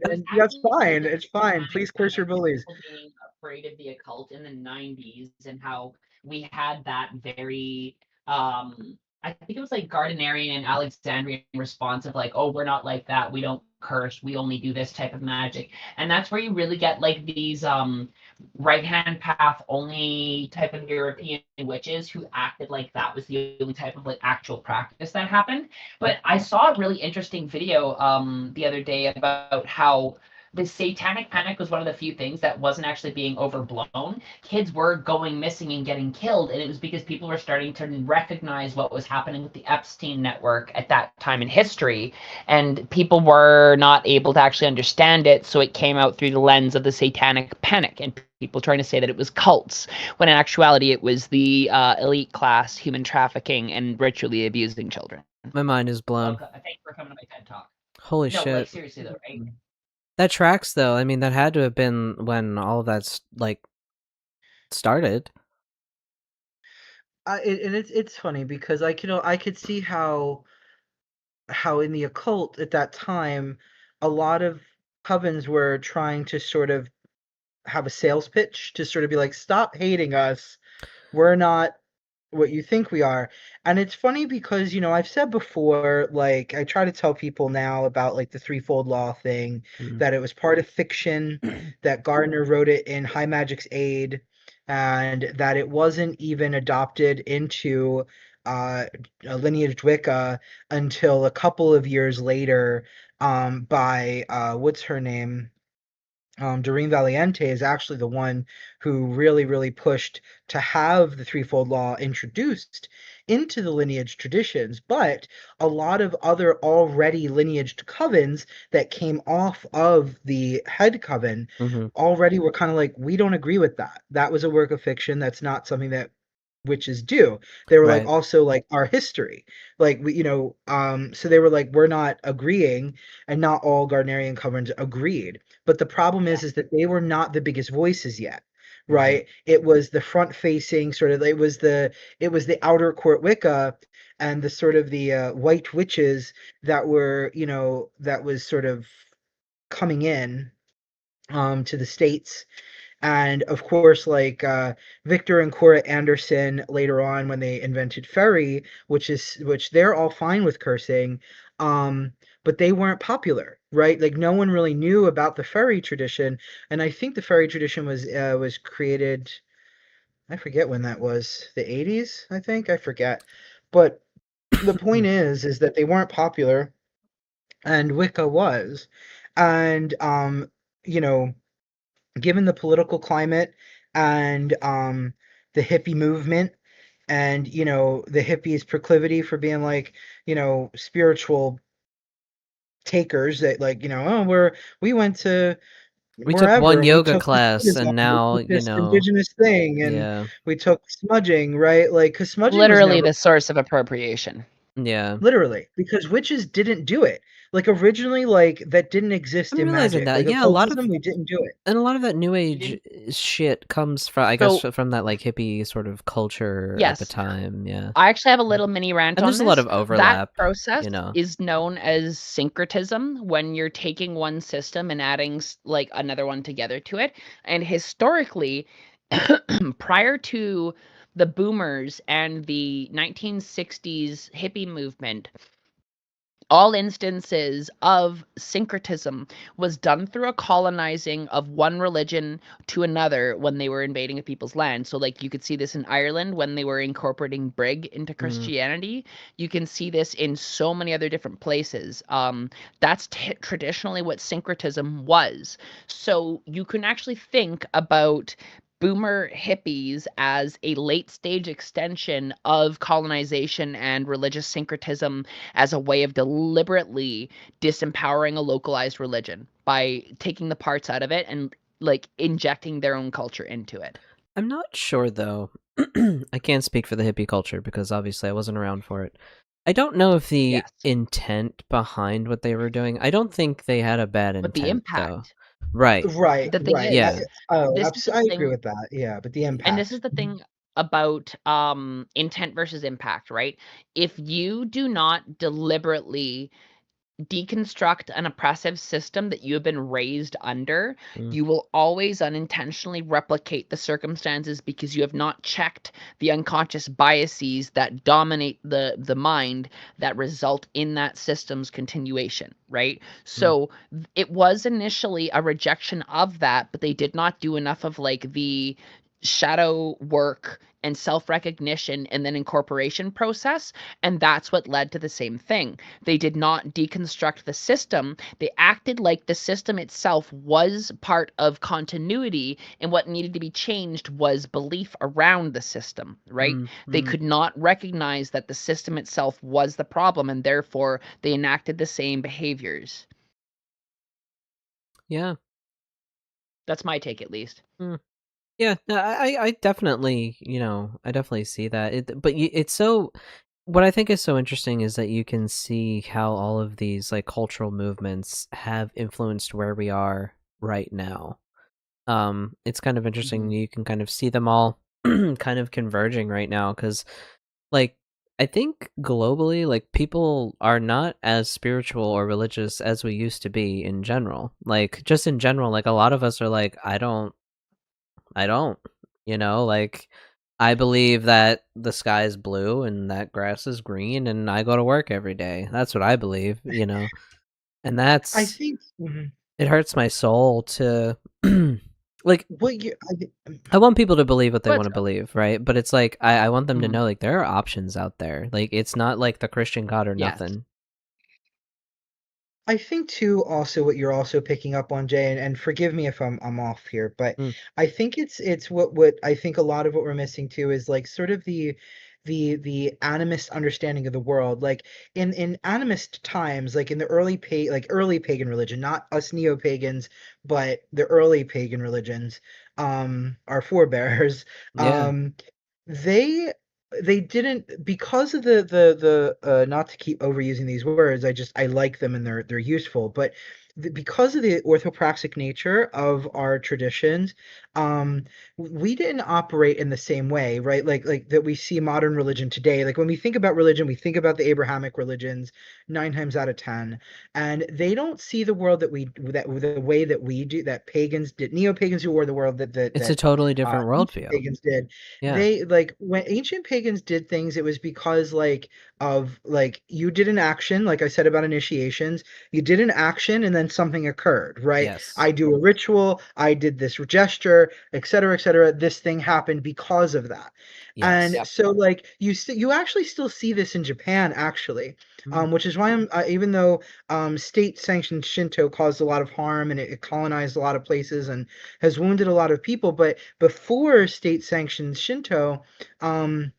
And that's actually fine. really It's fine. symptomatic Please then curse your of bullies. people being afraid of the occult in the 90s, and how we had that very, I think it was like Gardnerian and Alexandrian response of like, oh, we're not like that. We don't curse. We only do this type of magic. And that's where you really get like these right hand path only type of European witches who acted like that was the only type of like actual practice that happened. But I saw a really interesting video the other day about how the satanic panic was one of the few things that wasn't actually being overblown. Kids were going missing and getting killed, and it was because people were starting to recognize what was happening with the Epstein network at that time in history, and people were not able to actually understand it, so it came out through the lens of the satanic panic, and people trying to say that it was cults, when in actuality it was the elite class human trafficking and ritually abusing children. my mind is blown. Welcome. Thanks for coming to my TED Talk. Holy No, like shit. seriously though, right? That tracks, though. I mean, that had to have been when all of that's, like, started. And it's funny because I could see how in the occult at that time, a lot of covens were trying to sort of have a sales pitch to sort of be like, stop hating us. We're not what you think we are. And it's funny because, I've said before, like, I try to tell people now about, like, the threefold law thing, Mm. that it was part of fiction, that Gardner wrote it in High Magic's Aid, and that it wasn't even adopted into lineage Wicca until a couple of years later, by what's her name? Doreen Valiente is actually the one who really, really pushed to have the threefold law introduced into the lineage traditions. But a lot of other already lineaged covens that came off of the head coven Mm-hmm. already were kind of like, we don't agree with that. That was a work of fiction. That's not something that witches do. They were like, Right. also, like, our history, like, so they were like, we're not agreeing, and not all Gardnerian covens agreed. But the problem Yeah. is that they were not the biggest voices yet, Mm-hmm. right? It was the front facing sort of, it was the outer court Wicca, and the sort of the white witches that were, that was sort of coming in to the States. And of course, like, Victor and Cora Anderson later on, when they invented fairy, which they're all fine with cursing, but they weren't popular, right? Like, no one really knew about the fairy tradition, and I think the fairy tradition was created. I forget when that was. The 80s, I think. I forget, but the point is that they weren't popular, and Wicca was, and you know given the political climate, and the hippie movement, and the hippies' proclivity for being, like, spiritual takers, that, like, oh, we went to We took wherever, one and we yoga took this class, Buddhism, and and we now, took this indigenous thing, and yeah. we took smudging, right? Like, because smudging was Literally never the source of appropriation. Yeah. literally, because witches didn't do it. Like, originally, like, that didn't exist I'm in realizing magic. that. Like, Yeah, a lot of occultism, we didn't do it. and a lot of that new You age didn't. shit comes from, I guess, So from that, like, hippie sort of culture at the yes, time. Yeah. I actually have a little mini rant And on there's a lot this. of That overlap, process you know. is known as syncretism, when you're taking one system and adding like another one together to it. And historically, prior to the boomers and the 1960s hippie movement, all instances of syncretism was done through a colonizing of one religion to another when they were invading a people's land. So, like, you could see this in Ireland when they were incorporating Brig into Christianity. You can see this in so many other different places. That's traditionally what syncretism was. So you can actually think about boomer hippies as a late stage extension of colonization and religious syncretism as a way of deliberately disempowering a localized religion by taking the parts out of it and like injecting their own culture into it. I'm not sure though. I can't speak for the hippie culture because obviously I wasn't around for it. I don't know if the Yes. intent behind what they were doing. I don't think they had a bad But the intent though. impact. Right. Right, The thing right. is, Yeah. this is the I agree thing, with that. Yeah, but the and this impact. is the thing about intent versus impact, right? If you do not deliberately deconstruct an oppressive system that you have been raised under, Mm. you will always unintentionally replicate the circumstances because you have not checked the unconscious biases that dominate the mind that result in that system's continuation, right? Mm. So it was initially a rejection of that, but they did not do enough of like the shadow work and self-recognition and then incorporation process, and that's what led to the same thing. They did not deconstruct the system. They acted like the system itself was part of continuity, and what needed to be changed was belief around the system, right? Mm. They Mm. could not recognize that the system itself was the problem, and therefore they enacted the same behaviors. Yeah. That's my take, at least. Mm. Yeah, no, I definitely, I definitely see that. But it's so. What I think is so interesting is that you can see how all of these like cultural movements have influenced where we are right now. It's kind of interesting. Mhm. You can kind of see them all kind of converging right now because, like, I think globally, like, people are not as spiritual or religious as we used to be in general. Like, just in general, like, a lot of us are like, I don't, like I believe that the sky is blue and that grass is green and I go to work every day. That's what I believe. And I that's think mhm. it hurts my soul to like What you I want people to believe what they want But to believe, right? But it's like I want them to mm, know like there are options out there. Like it's not like the Christian God or yes, nothing. I think too also what you're also picking up on, Jay, and forgive me if I'm off here, but Mm, I think it's what I think a lot of what we're missing too is like sort of the animist understanding of the world. Like in animist times, like in the early pagan religion, not us neo-pagans, but the early pagan religions, our forebears, yeah. um, they they didn't because of the not to keep overusing these words, I like them and they're useful, but because of the orthopraxic nature of our traditions, um we didn't operate in the same way, right? Like that we see modern religion today. Like when we think about religion, we think about the Abrahamic religions 9 times out of 10, and they don't see the world that the way that we do, that pagans did, neo-pagans who were the world It's a totally different ancient worldview. pagans did. Yeah. They like when ancient pagans did things, it was because like you did an action, like I said about initiations, you did an action and then something occurred, right? Yes. I do a ritual, I did this gesture, etc., etc. This thing happened because of that. And Yes. yep. so like you actually still see this in Japan actually. Mm. Which is why I'm even though state sanctioned Shinto caused a lot of harm and it colonized a lot of places and has wounded a lot of people, but before state sanctioned Shinto, um,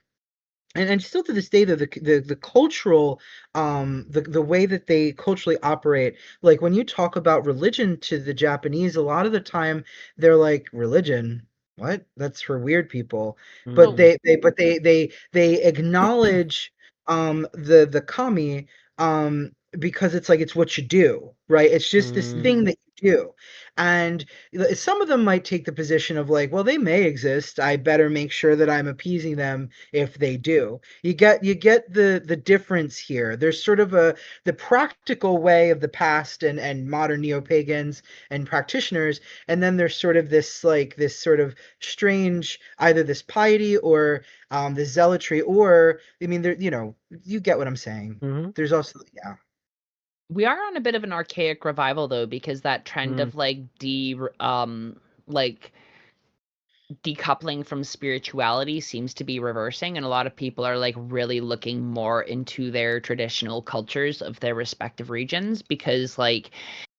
and still to this day, the cultural the way that they culturally operate, like when you talk about religion to the Japanese, a lot of the time they're like, religion, what? That's for weird people. But Mm. So they acknowledge the kami, because it's like it's what you do, right? It's just this Mm. thing that you do. And some of them might take the position of like, well, they may exist. I better make sure that I'm appeasing them if they do. You get the difference here. There's sort of the practical way of the past and modern neo-pagans and practitioners, and then there's sort of this sort of strange, either this piety or this zealotry, or I mean, there, you get what I'm saying. Mm-hmm. There's also, yeah. We are on a bit of an archaic revival though, because that trend Mm. of like decoupling from spirituality seems to be reversing, and a lot of people are like really looking more into their traditional cultures of their respective regions, because like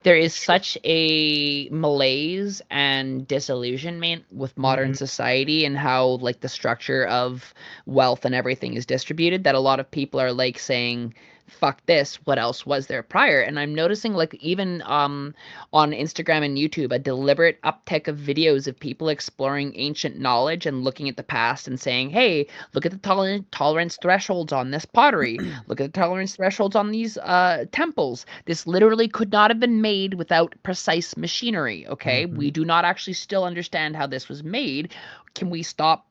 there is such a malaise and disillusionment with modern Mhm. society and how like the structure of wealth and everything is distributed, that a lot of people are like saying, fuck this, what else was there prior? And I'm noticing like even on Instagram and YouTube a deliberate uptick of videos of people exploring ancient knowledge and looking at the past and saying, hey, look at the tolerance thresholds on this pottery, look at the tolerance thresholds on these temples. This literally could not have been made without precise machinery. Okay, Mm-hmm. we do not actually still understand how this was made. Can we stop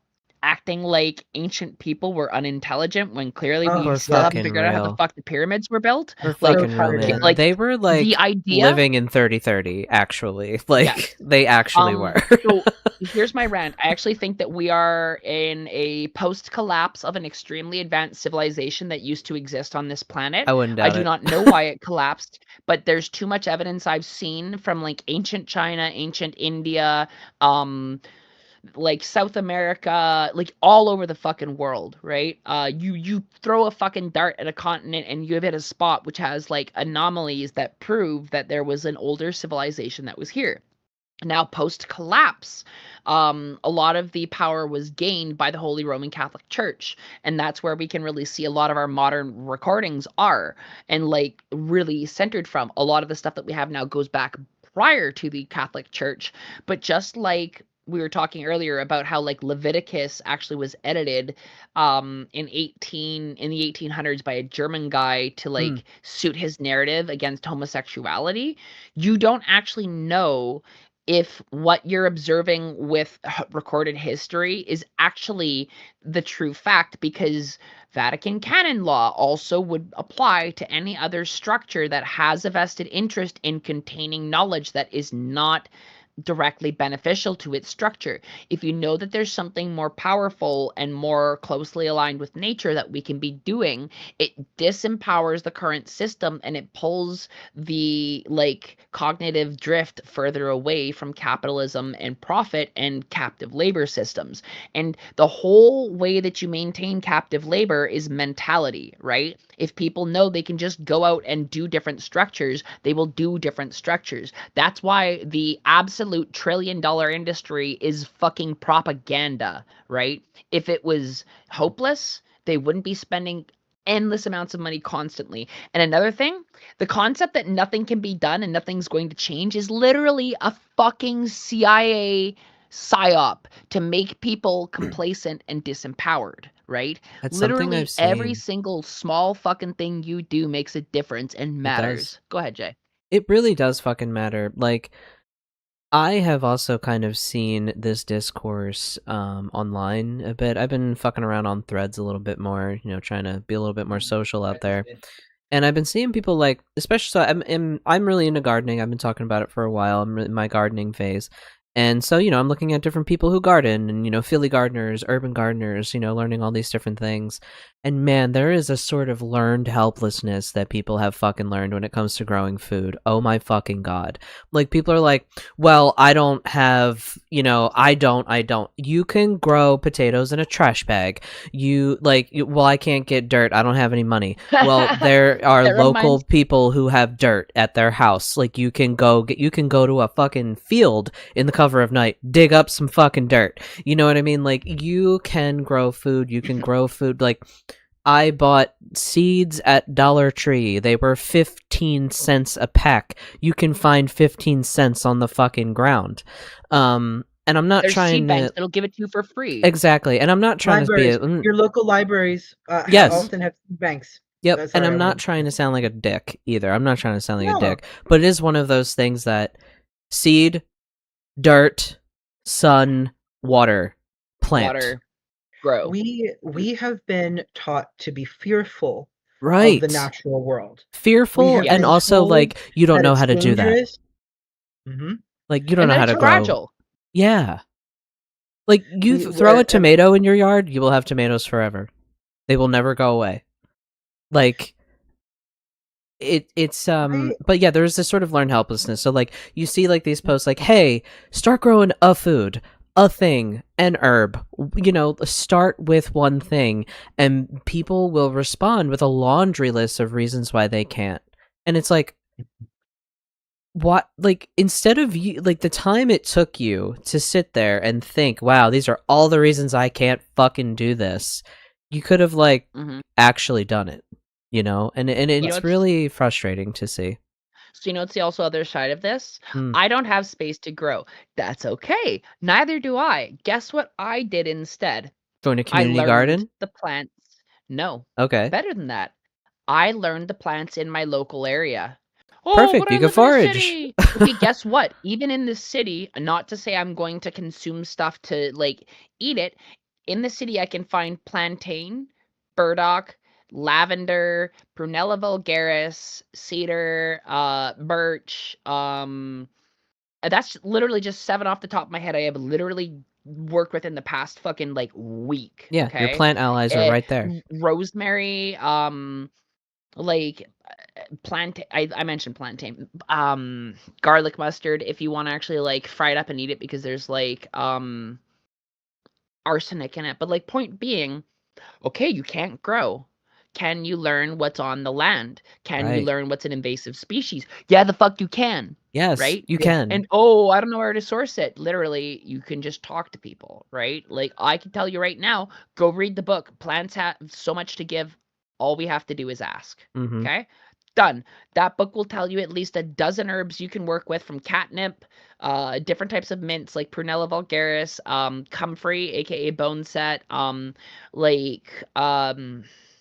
acting like ancient people were unintelligent when clearly Oh, we For still haven't yes. fucking figured out how the real. fuck the pyramids were built? For So Like, fucking real, tired of man. it. They were the like idea. living in 3030, actually. Like Yes. they actually were. So here's my rant. I actually think that we are in a post-collapse of an extremely advanced civilization that used to exist on this planet. I wouldn't I doubt do it. not know why it collapsed, but there's too much evidence I've seen from like ancient China, ancient India, um, like South America, like all over the fucking world, right? You throw a fucking dart at a continent and you hit a spot which has like anomalies that prove that there was an older civilization that was here. Now, post collapse, a lot of the power was gained by the Holy Roman Catholic Church, and that's where we can really see a lot of our modern recordings are, and like really centered from. A lot of the stuff that we have now goes back prior to the Catholic Church, but just like we were talking earlier about how like Leviticus actually was edited in the 1800s by a German guy to Hmm. like suit his narrative against homosexuality. You don't actually know if what you're observing with recorded history is actually the true fact, because Vatican canon law also would apply to any other structure that has a vested interest in containing knowledge that is not directly beneficial to its structure. If you know that there's something more powerful and more closely aligned with nature that we can be doing, it disempowers the current system and it pulls the like cognitive drift further away from capitalism and profit and captive labor systems. And the whole way that you maintain captive labor is mentality, right? If people know they can just go out and do different structures, they will do different structures. That's why the absolute $1 trillion industry is fucking propaganda, right? If it was hopeless, they wouldn't be spending endless amounts of money constantly. And another thing, the concept that nothing can be done and nothing's going to change is literally a fucking CIA psyop to make people complacent and disempowered, right? That's something I've Literally every seen. single small fucking thing you do makes a difference and It does. matters. Go ahead, Jay. It really does fucking matter. Like, I have also kind of seen this discourse online a bit. I've been fucking around on threads a little bit more, trying to be a little bit more social out there. And I've been seeing people like, especially, so I'm really into gardening. I've been talking about it for a while. I'm in my gardening phase. And so, I'm looking at different people who garden and, Philly gardeners, urban gardeners, learning all these different things. And man, there is a sort of learned helplessness that people have fucking learned when it comes to growing food. Oh my fucking God. Like, people are like, well, I don't have, I don't. You can grow potatoes in a trash bag. Well, I can't get dirt. I don't have any money. Well, there are That local reminds people who have dirt at their house. Like, you can go to a fucking field in the cover of night, dig up some fucking dirt. You know what I mean? Like, you can grow food. You can grow food. Like, I bought seeds at Dollar Tree. They were 15 cents a peck. You can find 15 cents on the fucking ground. And I'm not there's seed trying banks to that'll give it to you for free. exactly. And I'm not trying to be Libraries. Your local libraries yes. often have banks. Yep, and Sorry, I'm I not won't. trying to sound like a dick either. I'm not trying to sound like a No. dick, but it is one of those things that seed, dirt, sun, water, plant. Water, grow. We have been taught to be fearful of the Right. natural world. We Fearful, have and been Yes. also told like you don't that know it's how to do that. dangerous. Hmm. Like you don't And know that how it's to grow. fragile. Yeah. Like you We throw a were and tomato in your yard, you will have tomatoes forever. They will never go away. Like it's I but yeah, there's this sort of learned helplessness. So like you see like these posts like, hey, start growing a food, a thing, an herb. Start with one thing, and people will respond with a laundry list of reasons why they can't. And it's like, what, like, instead of you, like, the time it took you to sit there and think, wow, these are all the reasons I can't fucking do this, you could have like Hmm. actually done it, and You know, it's it's really frustrating to see. so you know it's the also other side of this. Hmm. I don't have space to grow. That's okay. Neither do I. Guess what I did instead? Join a I community learned garden. the plants. No, Okay, better than that. I learned the plants in my local area. Oh, but perfect, I you can live in a forage. city. Okay, guess what? Even in the city, not to say I'm going to consume stuff to like eat it, in the city I can find plantain, burdock, lavender, prunella vulgaris, cedar, birch, that's literally just 7 off the top of my head I have literally worked with in the past fucking, like, week, Yeah, your okay? plant allies are right there. Rosemary, like, I mentioned plantain, garlic mustard if you wanna actually, like, fry it up and eat it because there's, like, arsenic in it, but, like, point being, okay, you can't grow. Can you learn what's on the land? Can you Right. learn what's an invasive species? Yeah, the fuck you can, Yes, right? you yeah. can. And oh, I don't know where to source it. Literally, you can just talk to people, right? Like I can tell you right now, go read the book. Plants have so much to give. All we have to do is ask. Mm-hmm. Okay? Done. That book will tell you at least a dozen herbs you can work with from catnip, different types of mints like Prunella vulgaris, comfrey, aka bone set, like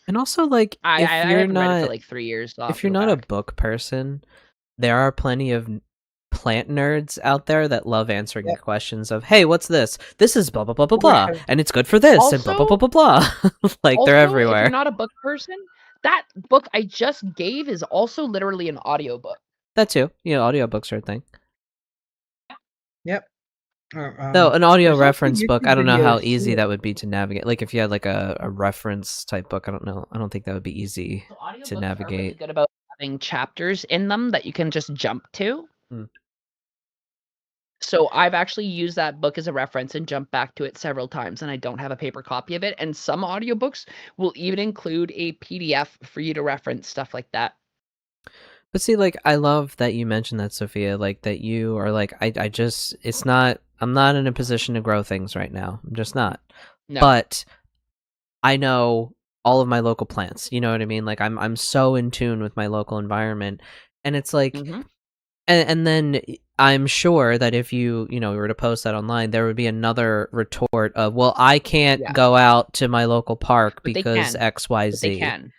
And also, like, I haven't read it for like 3 years, so I'll have if to you're go not a back. book person, there are plenty of plant nerds out there that love answering Yep. questions of, hey, what's this? This is blah blah blah blah Or blah, have and it's good for this, and blah blah blah Also, blah blah. Like, they're if you're everywhere. not a book person, that book I just gave is also literally an audiobook. That too. Audiobooks are a thing. Yep. Though an audio There's also reference book, I YouTube don't know how videos easy too. that would be to navigate. Like, if you had like a reference type book, I don't know. I don't think that would be easy So to audiobooks are really navigate. good about having chapters in them that you can just jump to. Hmm. So I've actually used that book as a reference and jumped back to it several times, and I don't have a paper copy of it. And some audiobooks will even include a PDF for you to reference stuff like that. But see, like, I love that you mentioned that, Sophia. Like, that you are like, I just, it's not. I'm not in a position to grow things right now. I'm just not. No. But I know all of my local plants. You know what I mean? Like, I'm so in tune with my local environment, and it's like, Mm-hmm. and then I'm sure that if you were to post that online, there would be another retort of, well, I can't Yeah, go out to my local park but they because can. X Y But they Z. can.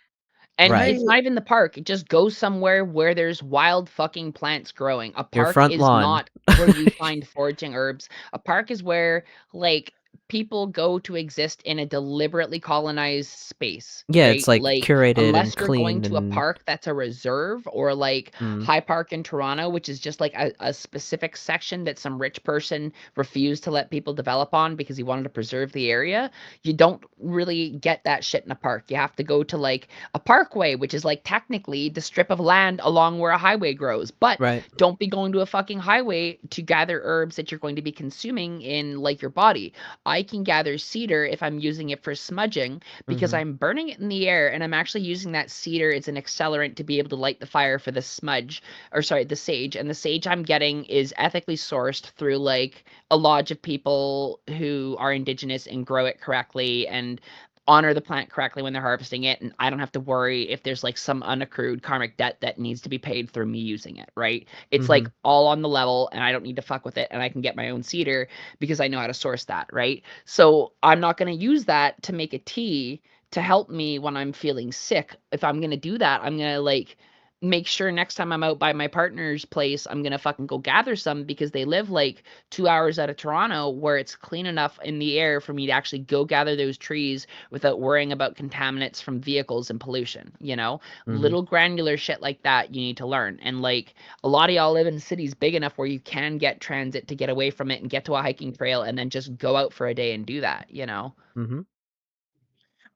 And Right, I it's not even the park. It just goes somewhere where there's wild fucking plants growing. A your park front is lawn. not where you find foraging herbs. A park is where like people go to exist in a deliberately colonized space, Yeah, it's right? like Like curated and unless you're going cleaned to a and park that's a reserve or like mm, High Park in Toronto, which is just like a specific section that some rich person refused to let people develop on because he wanted to preserve the area. You don't really get that shit in a park. You have to go to like a parkway, which is like technically the strip of land along where a highway grows. But right. don't be going to a fucking highway to gather herbs that you're going to be consuming in like your body. I can gather cedar if I'm using it for smudging because Hmm. I'm burning it in the air and I'm actually using that cedar as an accelerant to be able to light the fire for the smudge or sorry, the sage. And the sage I'm getting is ethically sourced through like a lodge of people who are indigenous and grow it correctly and honor the plant correctly when they're harvesting it, and I don't have to worry if there's like some unaccrued karmic debt that needs to be paid through me using it, right? It's Hmm. like all on the level and I don't need to fuck with it and I can get my own cedar because I know how to source that, right? So I'm not going to use that to make a tea to help me when I'm feeling sick. If I'm going to do that, I'm going to like make sure next time I'm out by my partner's place, I'm gonna fucking go gather some because they live like 2 hours out of Toronto where it's clean enough in the air for me to actually go gather those trees without worrying about contaminants from vehicles and pollution, you know? Mhm. Little granular shit like that you need to learn. And like a lot of y'all live in cities big enough where you can get transit to get away from it and get to a hiking trail and then just go out for a day and do that, you know? Mhm.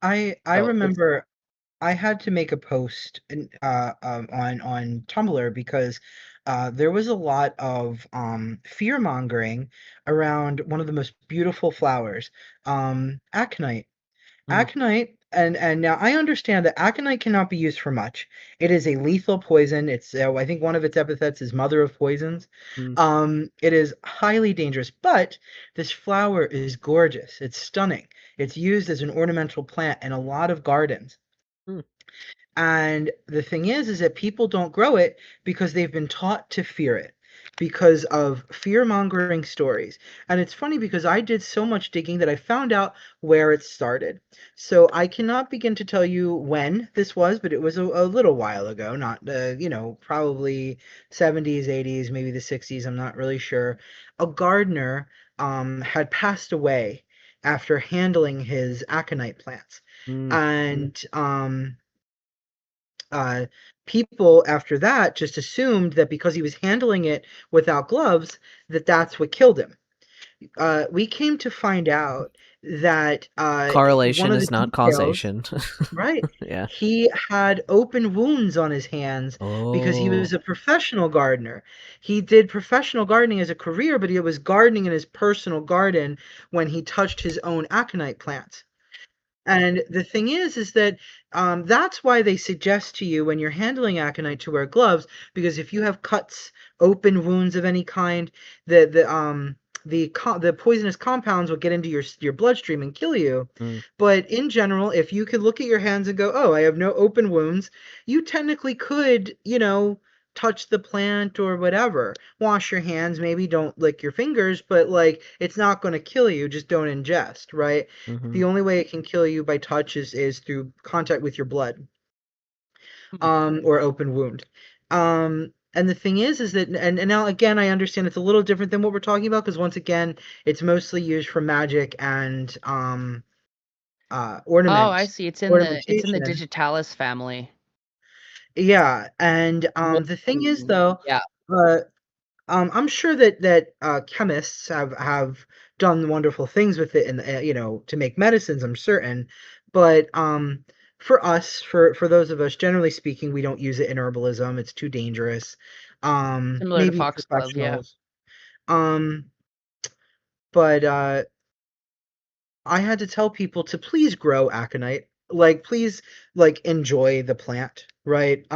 I So it's remember I had to make a post on Tumblr because there was a lot of fear mongering around one of the most beautiful flowers, aconite. Mm. Aconite, and now I understand that aconite cannot be used for much. It is a lethal poison. It's I think one of its epithets is mother of poisons. Mm. It is highly dangerous, but this flower is gorgeous. It's stunning. It's used as an ornamental plant in a lot of gardens. Mm. And the thing is that people don't grow it because they've been taught to fear it because of fear mongering stories. And it's funny because I did so much digging that I found out where it started. So I cannot begin to tell you when this was, but it was a little while ago, not, probably 70s, 80s, maybe the 60s. I'm not really sure. A gardener had passed away after handling his aconite plants. Mm. And uh, people after that just assumed that because he was handling it without gloves, that that's what killed him. We came to find out that one Correlation of the is not details, causation. right? Yeah. He had open wounds on his hands because he was Oh. a professional gardener. He did professional gardening as a career, but he was gardening in his personal garden when he touched his own aconite plants. And the thing is that that's why they suggest to you when you're handling aconite to wear gloves, because if you have cuts, open wounds of any kind, the poisonous compounds will get into your bloodstream and kill you. Mm. But in general, if you could look at your hands and go, "Oh, I have no open wounds," you technically could, touch the plant or whatever. Wash your hands, maybe don't lick your fingers, but like it's not going to kill you. Just don't ingest, right? Mhm. The only way it can kill you by touch is through contact with your blood, hmm. or open wound. And the thing is that, and now again, I understand it's a little different than what we're talking about because once again, it's mostly used for magic and Oh, I see. It's in the ornamentation. digitalis family. Yeah, and Well, the thing is though, yeah. uh, I'm sure that chemists have done wonderful things with it, and to make medicines. I'm certain, but for us, for those of us, generally speaking, we don't use it in herbalism. It's too dangerous. Similar to Maybe foxglove, yeah. professionals. Um, but I had to tell people to please grow aconite. Like, please, like, enjoy the plant, right?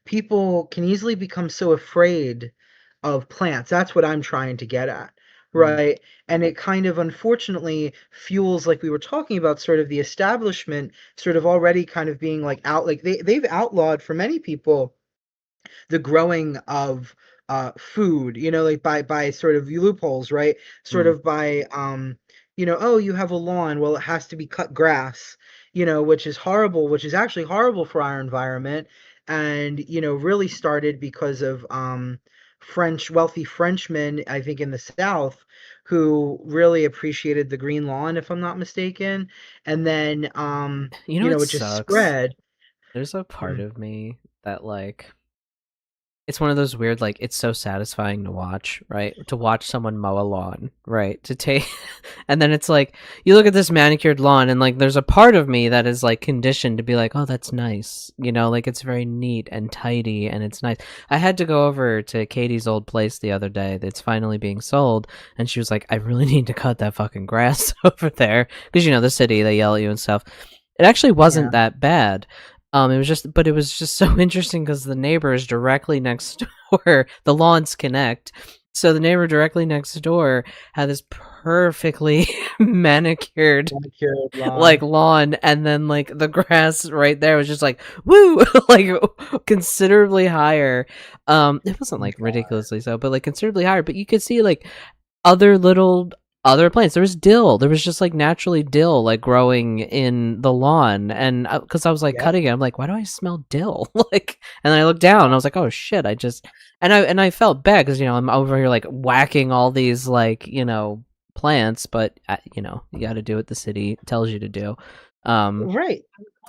People can easily become so afraid of plants. That's what I'm trying to get at, Mm. right? And it kind of unfortunately fuels, like we were talking about, sort of the establishment sort of already kind of being like out, like they've outlawed for many people the growing of food, like by sort of loopholes, right? Sort Mm. of by oh, you have a lawn, well, it has to be cut grass, which is horrible, which is actually horrible for our environment, and really started because of wealthy Frenchmen, I think in the South, who really appreciated the green lawn, if I'm not mistaken, and then You know what it just sucks? spread. There's a part Mm. of me that like it's one of those weird, like, it's so satisfying to watch, right? To watch someone mow a lawn, right? To take, and then it's like, you look at this manicured lawn, and like, there's a part of me that is like conditioned to be like, oh, that's nice. Like it's very neat and tidy and it's nice. I had to go over to Katie's old place the other day that's finally being sold, and she was like, I really need to cut that fucking grass over there. Because, the city, they yell at you and stuff. It actually wasn't Yeah. that bad. But it was just so interesting because the neighbor is directly next door. The lawns connect. So the neighbor directly next door had this perfectly manicured Manicured like lawn. lawn, and then like the grass right there was just like woo, like considerably higher. It wasn't like ridiculously so, but like considerably higher. But you could see like other little other plants. There was dill. There was just like naturally dill like growing in the lawn, and because I was like Yeah. cutting it, I'm like, why do I smell dill? Like, and then I looked down, and I was like, oh shit, I just and I felt bad because I'm over here like whacking all these like plants, but you got to do what the city tells you to do. Um, Right.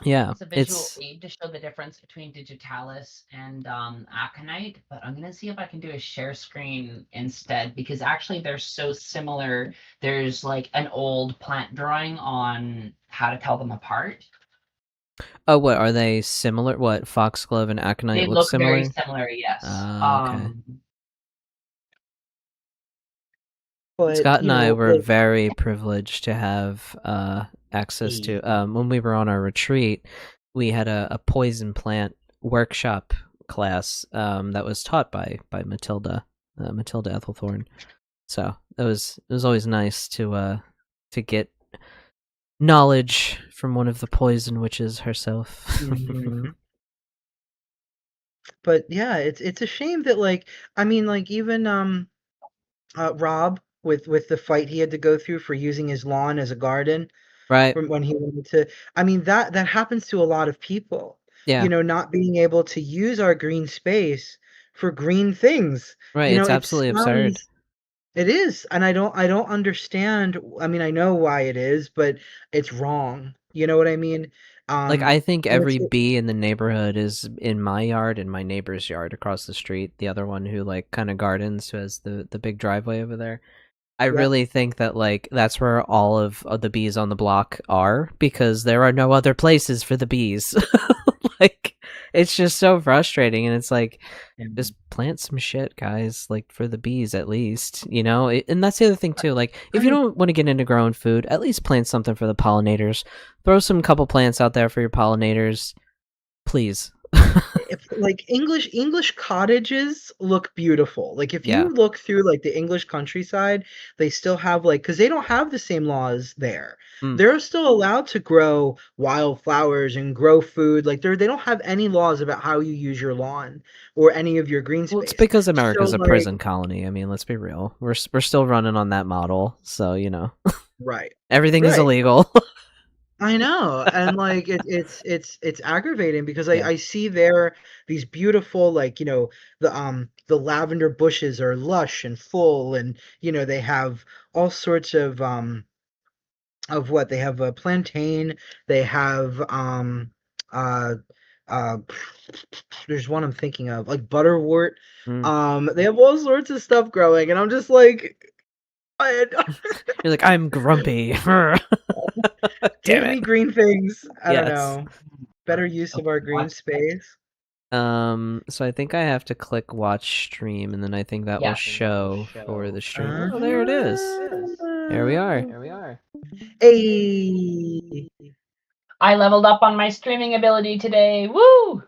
yeah, It's a visual it's aid to show the difference between digitalis and aconite, but I'm gonna see if I can do a share screen instead because actually they're so similar. There's like an old plant drawing on how to tell them apart. oh, what are they similar? What foxglove and aconite They look look very similar? similar, yes. Okay. But Scott and I were very privileged to have access to. eh, When we were on our retreat, we had a poison plant workshop class that was taught by Matilda Ethelthorne. So it was always nice to get knowledge from one of the poison witches herself. mhm. But yeah, it's a shame that I mean even Rob with the fight he had to go through for using his lawn as a garden Right? when he wanted to. I mean that happens to a lot of people. Yeah. Not being able to use our green space for green things. Right. It's It absolutely absurd. sounds it is, and I don't understand. I mean, I know why it is, but it's wrong. You know what I mean? Like I think And every bee in the neighborhood is in my yard and my neighbor's yard across the street. The other one who like kind of gardens, who has the big driveway over there. I yep. really think that like that's where all of the bees on the block are because there are no other places for the bees. Like it's just so frustrating, and it's like just plant some shit, guys, like for the bees at least, and that's the other thing too. Like if you I don't want to get into growing food, at least plant something for the pollinators. Throw some couple plants out there for your pollinators, please. if English cottages look beautiful. Like if Yeah. you look through the English countryside, they still have because they don't have the same laws there. Mm. They're still allowed to grow wildflowers and grow food. Like they don't have any laws about how you use your lawn or any of your green Well, it's space. because So America's a prison colony. I mean, let's be real. We're still running on that model, so right. everything is Right. illegal. I know, and it's aggravating because Yeah. I see there these beautiful the lavender bushes are lush and full, and they have all sorts of what they have a plantain, they have uh uh there's one I'm thinking of like butterwort, Mm. they have all sorts of stuff growing, and I'm just like I, You're like, I'm grumpy. Damn give it. me green things. I don't Yes. know. Better use of our green What? space. So I think I have to click watch stream, and then I think that will Yeah. show for the stream. Oh, there it is. There we are. Uh-huh. Hey. I leveled up on my streaming ability today. Woo!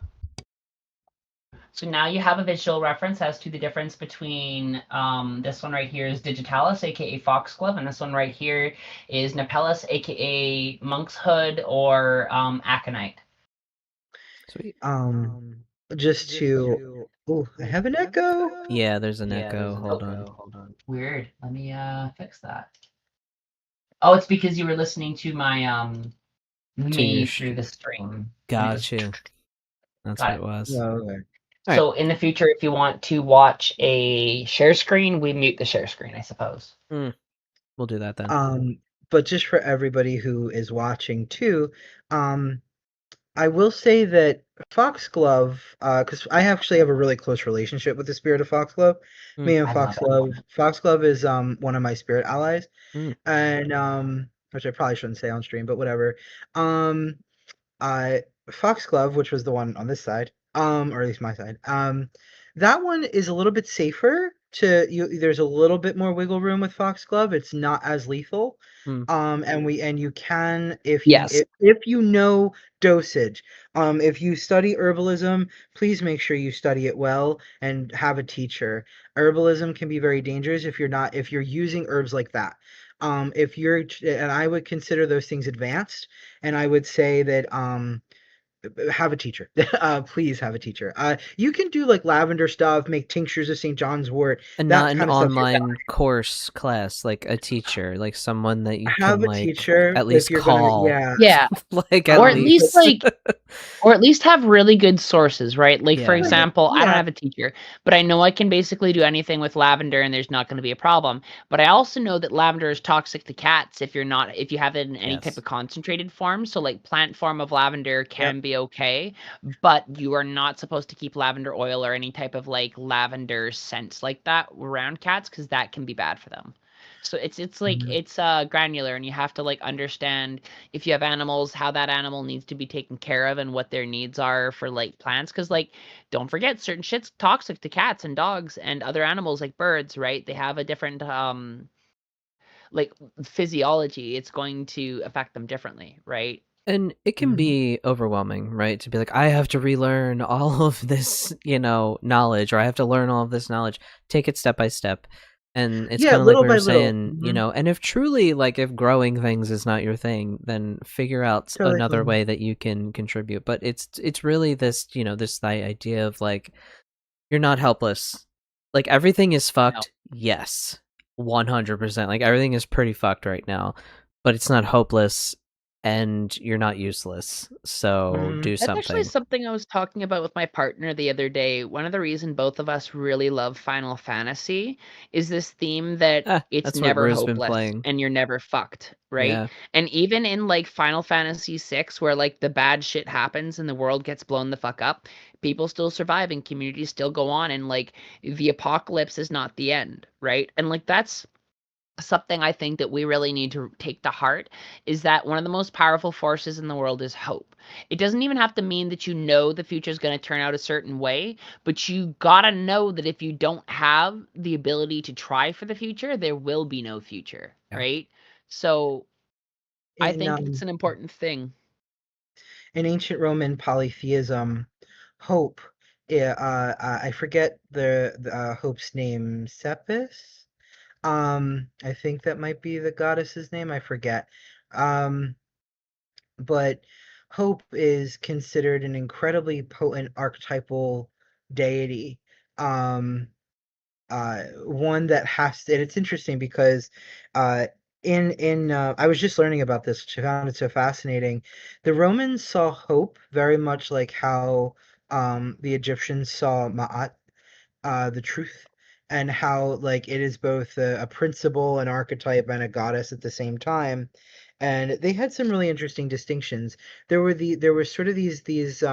So now you have a visual reference as to the difference between this one right here is Digitalis, aka Foxglove, and this one right here is Nepellus, aka Monk's Hood or Aconite. Sweet. Um, just to. Oh, I have an echo. Yeah, there's an echo. Hold on. Weird. Let me fix that. Oh, it's because you were listening to my To your me through the stream. And it was Gotcha. That's got what it. it was. No, okay. All right. So in the future, if you want to watch a share screen, we mute the share screen, I suppose. We'll do that then. But just for everybody who is watching too, um, I will say that Foxglove, because I actually have a really close relationship with the spirit of Foxglove. Mm. Me and I love it. Foxglove is one of my spirit allies, Mm. and which I probably shouldn't say on stream, but whatever. Um, uh, Foxglove, which was the one on this side, or at least my side, that one is a little bit safer. There's a little bit more wiggle room with Foxglove. It's not as lethal. Mm. And you can Yes. if you know dosage. If you study herbalism, please make sure you study it well and have a teacher. Herbalism can be very dangerous if you're using herbs like that. If you're and I would consider those things advanced, and I would say that have a teacher. Please have a teacher. You can do like lavender stuff, make tinctures of St. John's wort. And That not an kind of stuff. online course class, like a teacher, like someone that you Have can, a like, teacher at if least you're gonna, call. yeah. Yeah. Like, at Or at least But least. like or at least have really good sources, right? Like for Yeah. example, I don't yeah, have a teacher, but I know I can basically do anything with lavender and there's not going to be a problem. But I also know that lavender is toxic to cats if you have it in any type Yes. of concentrated form. So like plant form of lavender yep. can be okay, but you are not supposed to keep lavender oil or any type of like lavender scents like that around cats because that can be bad for them. So it's like Mhm. it's granular and you have to like understand if you have animals, how that animal needs to be taken care of and what their needs are for like plants. Because like, don't forget, certain shit's toxic to cats and dogs and other animals like birds, right? They have a different like physiology. It's going to affect them differently, right? And it can Mhm. be overwhelming, right? To be like, I have to relearn all of this, knowledge, or I have to learn all of this knowledge. Take it step by step. And it's Yeah, kind of like little we were by little. saying, Mhm. and if truly, like, if growing things is not your thing, then figure out Totally another fine. way that you can contribute. But it's really this, this idea of like, you're not helpless. Like, everything is No. fucked. Yes. 100%. Like, everything is pretty fucked right now, but it's not hopeless and you're not useless. So Mhm. do That's actually something. something I was talking about with my partner the other day. One of the reason both of us really love Final Fantasy is this theme that it's That's what never Rue's been hopeless playing. and you're never fucked, right? Yeah. And even in like Final Fantasy 6 where like the bad shit happens and the world gets blown the fuck up, people still survive and communities still go on and like the apocalypse is not the end, right? And like that's something I think that we really need to take to heart is that one of the most powerful forces in the world is hope. It doesn't even have to mean that you know the future is going to turn out a certain way, but you got to know that if you don't have the ability to try for the future, there will be no future, Yeah. right? So I In think it's an important thing. ancient Roman polytheism, hope. Yeah, I forget the Hope's name. Cepis. I think that might be the goddess's name. I forget. Um, but Hope is considered an incredibly potent archetypal deity. Um, one that has to, and it's interesting because uh, in I was just learning about this, which I found it so fascinating. The Romans saw hope very much like how the Egyptians saw Ma'at, the truth, and how like it is both a principle, an archetype, and a goddess at the same time. And they had some really interesting distinctions. There were sort of these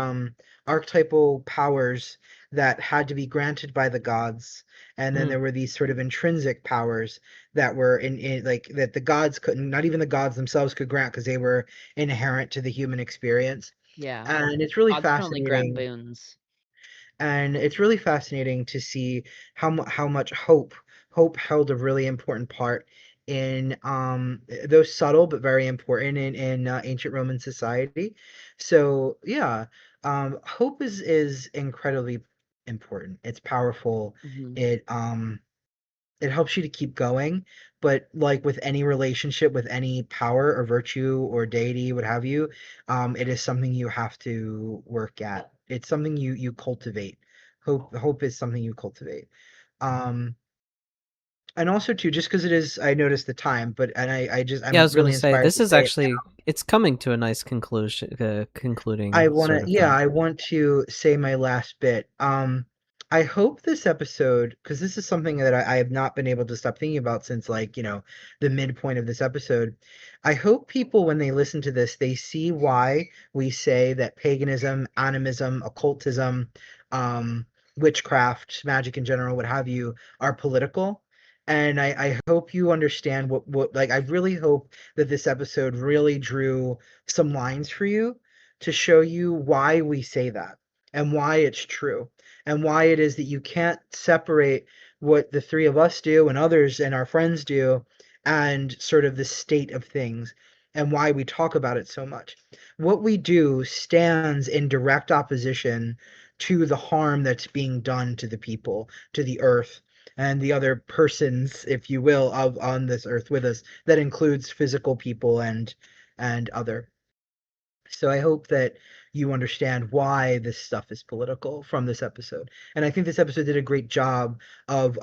archetypal powers that had to be granted by the gods, and then Mhm. there were these sort of intrinsic powers that were in like that the gods couldn't, not even the gods themselves could grant because they were inherent to the human experience. Yeah. And it's really Gods can only grant fascinating, boons. and it's really fascinating to see how much hope held a really important part in though subtle but very important in ancient Roman society. So yeah, hope is incredibly important. It's powerful. Mhm. It helps you to keep going, but like with any relationship, with any power or virtue or deity, what have you, it is something you have to work at. It's something you cultivate. Hope is something you cultivate. Um, and also too, just because it is, I noticed the time, but and Yeah, I I'm was gonna really say inspired this to is say it. actually it's coming to a nice conclusion, I concluding want sort to, of yeah, thing. I want to say my last bit. I hope this episode, because this is something that I have not been able to stop thinking about since like, the midpoint of this episode. I hope people, when they listen to this, they see why we say that paganism, animism, occultism, um, witchcraft, magic in general, what have you, are political. And I hope you understand like, I really hope that this episode really drew some lines for you to show you why we say that and why it's true and why it is that you can't separate what the three of us do and others and our friends do and sort of the state of things and why we talk about it so much. What we do stands in direct opposition to the harm that's being done to the people, to the earth, and the other persons, if you will, of on this earth with us. That includes physical people and other. So I hope that you understand why this stuff is political from this episode. And I think this episode did a great job of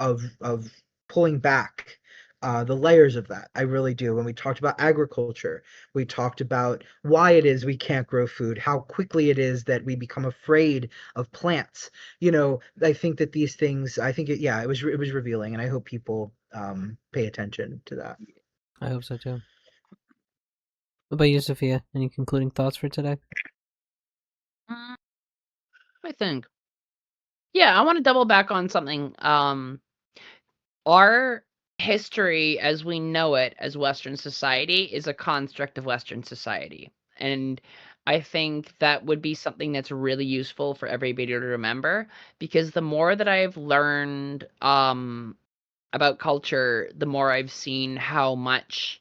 pulling back the layers of that. I really do. When we talked about agriculture, we talked about why it is we can't grow food, how quickly it is that we become afraid of plants. I think that these things, yeah, it was revealing, and I hope people pay attention to that. I hope so too. What about you, Sophia? Any concluding thoughts for today? I think. Yeah, I want to double back on something. Our history as we know it as Western society is a construct of Western society. And I think that would be something that's really useful for everybody to remember, because the more that I've learned about culture, the more I've seen how much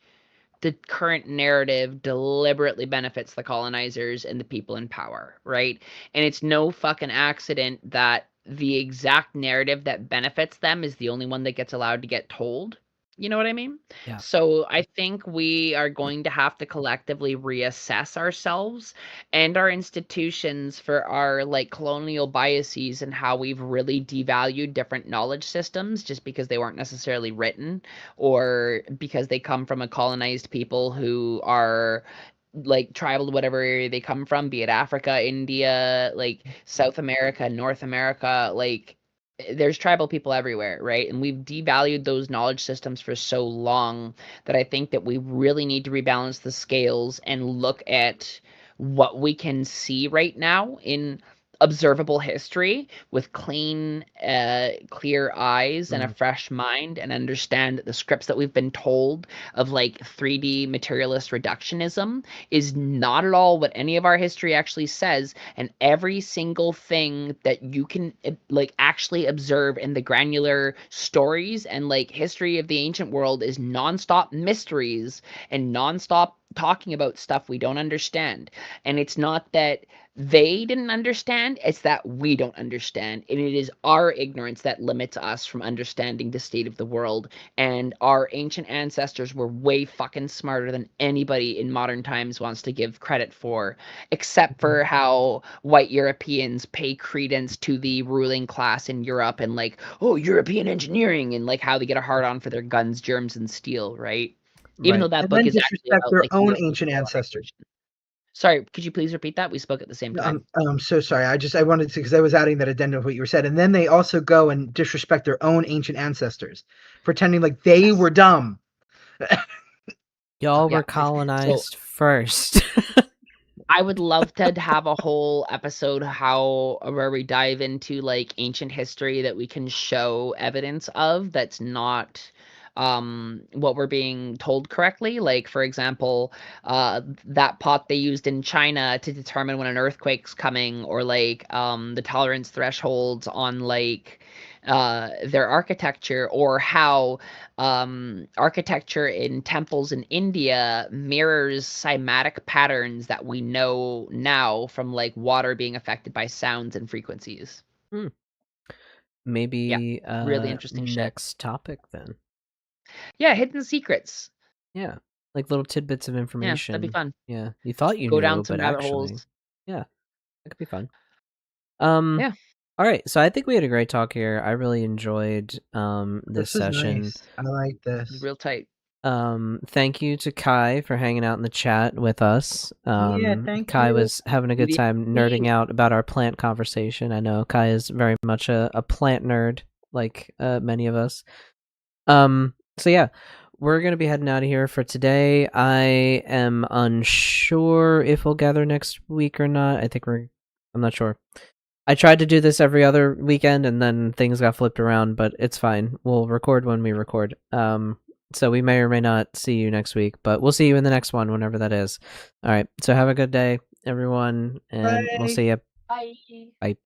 the current narrative deliberately benefits the colonizers and the people in power, right? And it's no fucking accident that the exact narrative that benefits them is the only one that gets allowed to get told. You know what I mean? Yeah. So I think we are going to have to collectively reassess ourselves and our institutions for our like colonial biases and how we've really devalued different knowledge systems just because they weren't necessarily written, or because they come from a colonized people who are like tribal to whatever area they come from, be it Africa, India, like South America, North America, like there's tribal people everywhere, right? And we've devalued those knowledge systems for so long that I think that we really need to rebalance the scales and look at what we can see right now in observable history with clean, clear eyes and a fresh mind, and understand that the scripts that we've been told of like 3D materialist reductionism is not at all what any of our history actually says. And every single thing that you can like actually observe in the granular stories and like history of the ancient world is nonstop mysteries and nonstop talking about stuff we don't understand. And it's not that they didn't understand, it's that we don't understand. And it is our ignorance that limits us from understanding the state of the world. And our ancient ancestors were way fucking smarter than anybody in modern times wants to give credit for, except for how white Europeans pay credence to the ruling class in Europe and like, oh, European engineering, and like how they get a hard on for their guns, germs, and steel, right? Even though Right. that And book then is actually disrespect about their like own Neolithic ancient ancestors. colonization. Sorry, could you please repeat that? We spoke at the same time. I'm so sorry. I wanted to, because I was adding that addendum to what you were said, and then they also go and disrespect their own ancient ancestors, pretending like they Yes. were dumb. Y'all Yeah. were So colonized first. I would love to have a whole episode where we dive into like ancient history that we can show evidence of that's not what we're being told correctly. Like for example, that pot they used in China to determine when an earthquake's coming, or like the tolerance thresholds on like their architecture, or how architecture in temples in India mirrors cymatic patterns that we know now from like water being affected by sounds and frequencies. Hmm. Yeah, Maybe really interesting shit. next topic then. Yeah, hidden secrets. Yeah. Like little tidbits of Yeah, that'd be information. fun. Yeah. You thought you Go down knew, some but rabbit actually. holes. Yeah. That could be fun. Yeah, All right. So I think we had a great talk here. I really enjoyed this This was session. nice. I like it was this. real tight. Thank you to Kai for hanging out in the chat with us. Yeah, thank Kai you. was having a good Yeah. time nerding out about our plant conversation. I know Kai is very much a plant nerd, like many of us. So yeah, we're gonna be heading out of here for today. I am unsure if we'll gather next week or not. I'm not sure. I tried to do this every other weekend and then things got flipped around, but it's fine. We'll record when we record. So we may or may not see you next week, but we'll see you in the next one, whenever that is. All right. So have a good day, everyone, and we'll Bye. see you. Bye. Bye.